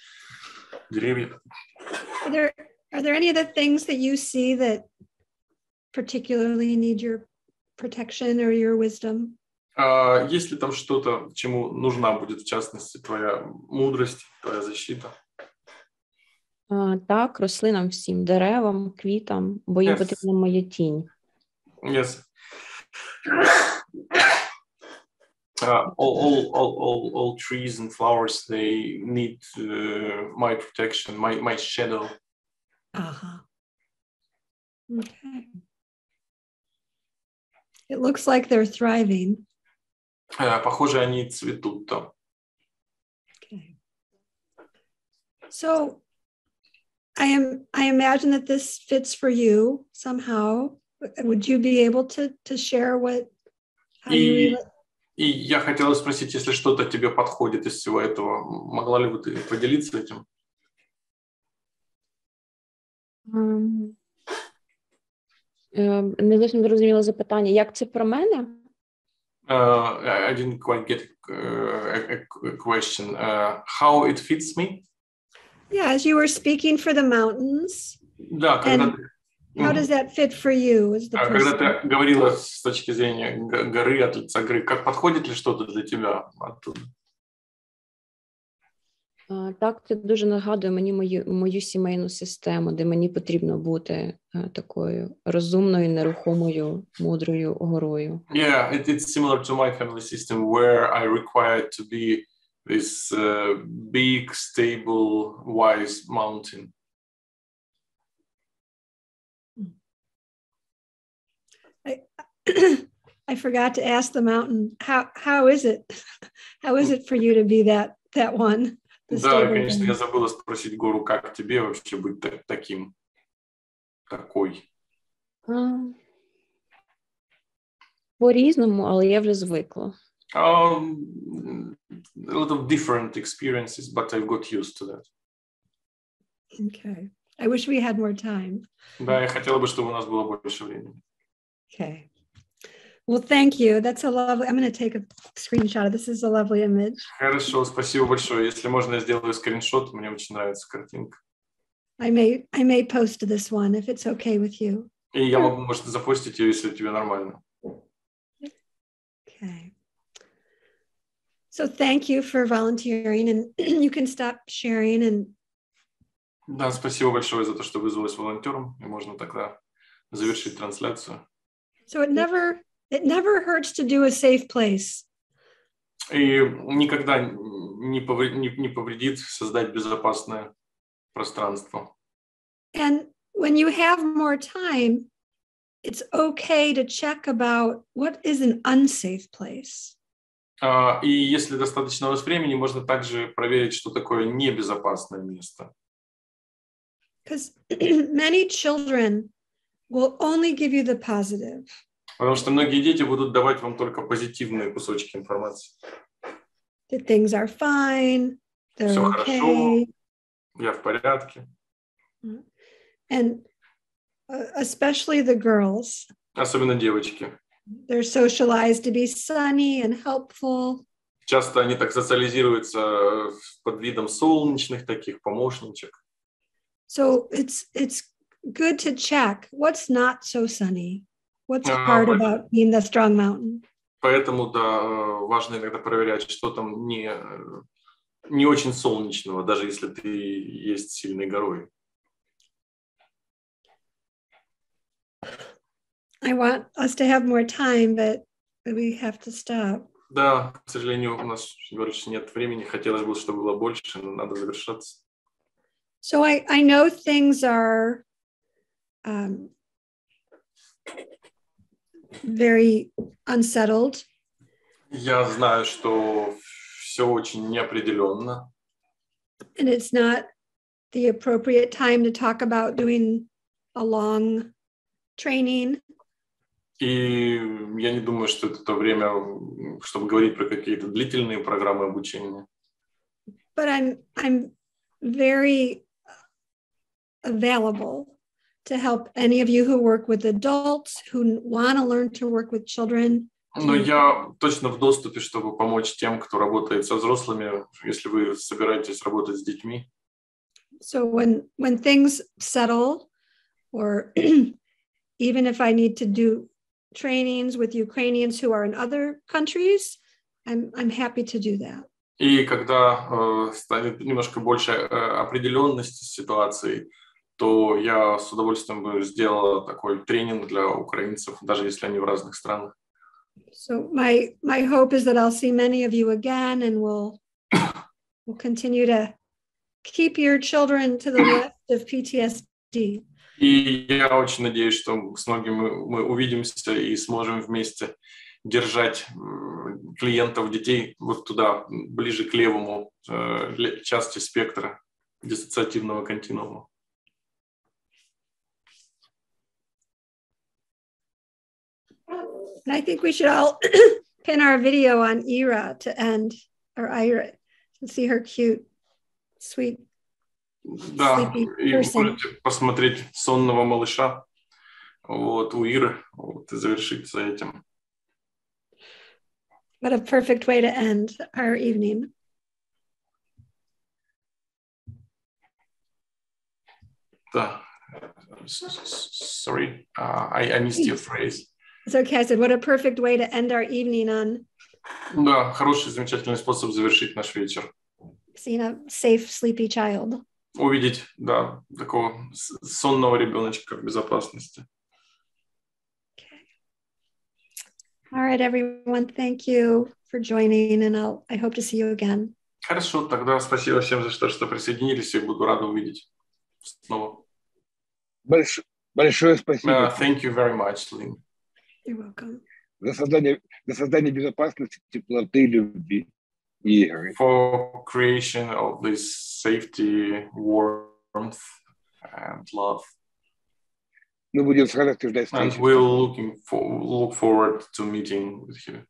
деревья. Are there any other things that you see that particularly need your protection or your wisdom? Есть ли там что-то, чему нужна будет, в частности, твоя мудрость, твоя защита? Так, рослинам всім, деревам, квітам, бо їм потрібна моя тінь. Yes. All trees and flowers, they need my protection, my shadow. Okay. It looks like they're thriving. Похоже, они цветут там. Okay. So, I imagine that this fits for you somehow. Would you be able to share how you relate? И я хотела спросить, если что-то тебе подходит из всего этого, могла ли бы ты поделиться этим? Не зовсім зрозуміло запитання. Як це про мене? I didn't quite get a question. How it fits me? Yeah, as you were speaking for the mountains. Да, когда how does that fit for you as the person? Когда ты говорила с точки зрения горы, от лица горы, как подходит ли что-то для тебя оттуда? Так, це дуже нагадує мені мою сімейну систему, де мені потрібно бути такою розумною, нерухомою, мудрою горою. Yeah, it's similar to my family system where I required to be this big, stable, wise mountain. I forgot to ask the mountain, how is it? How is it for you to be that one? Да, конечно, я забыла спросить гору, как тебе вообще быть такой? По-різному, але я вже звикла. A lot of different experiences, but I've got used to that. Okay. I wish we had more time. Да, я хотела бы, чтобы у нас было больше времени. Okay. Well, thank you. That's a lovely. I'm going to take a screenshot of this. Is a lovely image. Хорошо, спасибо большое. Если можно, я сделаю скриншот. Мне очень нравится картинка. I may post this one if it's okay with you. И я могу, может, запостить ее, если тебе нормально. Okay. So thank you for volunteering, and you can stop sharing. And да, спасибо большое за то, что вызвалась волонтером, и можно тогда завершить трансляцию. So it never hurts to do a safe place. И никогда не повредит создать безопасное пространство. And when you have more time, it's okay to check about what is an unsafe place. И если достаточно у вас времени, можно также проверить, что такое небезопасное место. Because many children will only give you the positive. Потому что многие дети будут давать вам только позитивные кусочки информации. That things are fine, they're Все okay. хорошо, я в порядке. And especially the girls. Особенно девочки. They're socialized to be sunny and helpful. Часто они так социализируются под видом солнечных таких помощничек. So it's good to check what's not so sunny. What's hard about being the strong mountain. Поэтому, да, важно иногда проверять, что там не очень солнечного, даже если ты есть сильной горой. I want us to have more time, but we have to stop. Да, к сожалению, у нас больше нет времени. Хотелось бы, чтобы было больше, но надо завершаться. So I know things are very unsettled. Я знаю, что все очень неопределенно. And it's not the appropriate time to talk about doing a long training. И я не думаю, что это то время, чтобы говорить про какие-то длительные программы обучения. But I'm very available to help any of you who work with adults, who want to learn to work with children, Но я точно в доступе, чтобы помочь тем, кто работает со взрослыми, если вы собираетесь работать с детьми. So when things settle, or even if I need to do trainings with Ukrainians who are in other countries, I'm happy to do that. И когда станет немножко больше определенности ситуации, то я с удовольствием бы сделала такой тренинг для украинцев, даже если они в разных странах. So my hope is that I'll see many of you again, and we'll continue to keep your children to the left of PTSD. И я очень надеюсь, что с многими мы увидимся и сможем вместе держать клиентов, детей вот туда, ближе к левому части спектра диссоциативного континуума. And I think we should all pin our video on Ira to end, or Ira, to see her cute, sweet, sleepy person. Можете посмотреть сонного малыша вот, у Иры вот, и завершиться этим. What a perfect way to end our evening. Sorry, I missed your phrase. It's okay. I said, what a perfect way to end our evening on. Да, хороший, замечательный способ завершить наш вечер. Seeing a safe, sleepy child. Увидеть, да, такого сонного ребеночка в безопасности. Okay. All right, everyone. Thank you for joining, and I hope to see you again. Хорошо, тогда спасибо всем за то, что присоединились, и буду рад увидеть снова. Большое спасибо. Thank you very much, Lynn. You're welcome. За создание безопасности, теплоты, любви и игры. For creation of this safety, warmth and love. Мы будем с радостью ждать встречи. And we'll look forward to meeting with you.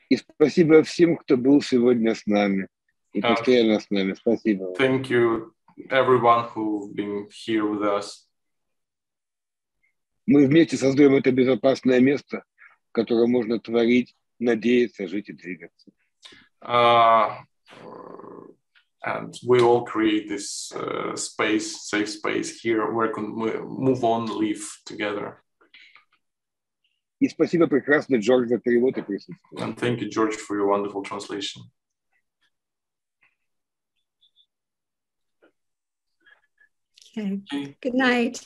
И спасибо всем, кто был сегодня с нами и постоянно с нами. Спасибо. Thank you, everyone who've been here with us. Мы вместе создаем это безопасное место, в котором можно творить, надеяться, жить и двигаться. And we all create this space, safe space here where we move on, live together. И спасибо прекрасный Джордж за перевод и присутствие. And thank you, George, for your wonderful translation. Okay. Good night.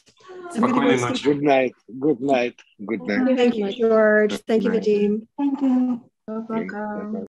Спокойной ночи. Good night. Good night. Good night. Thank you, George. Thank you, Vadim. Thank you. Пока.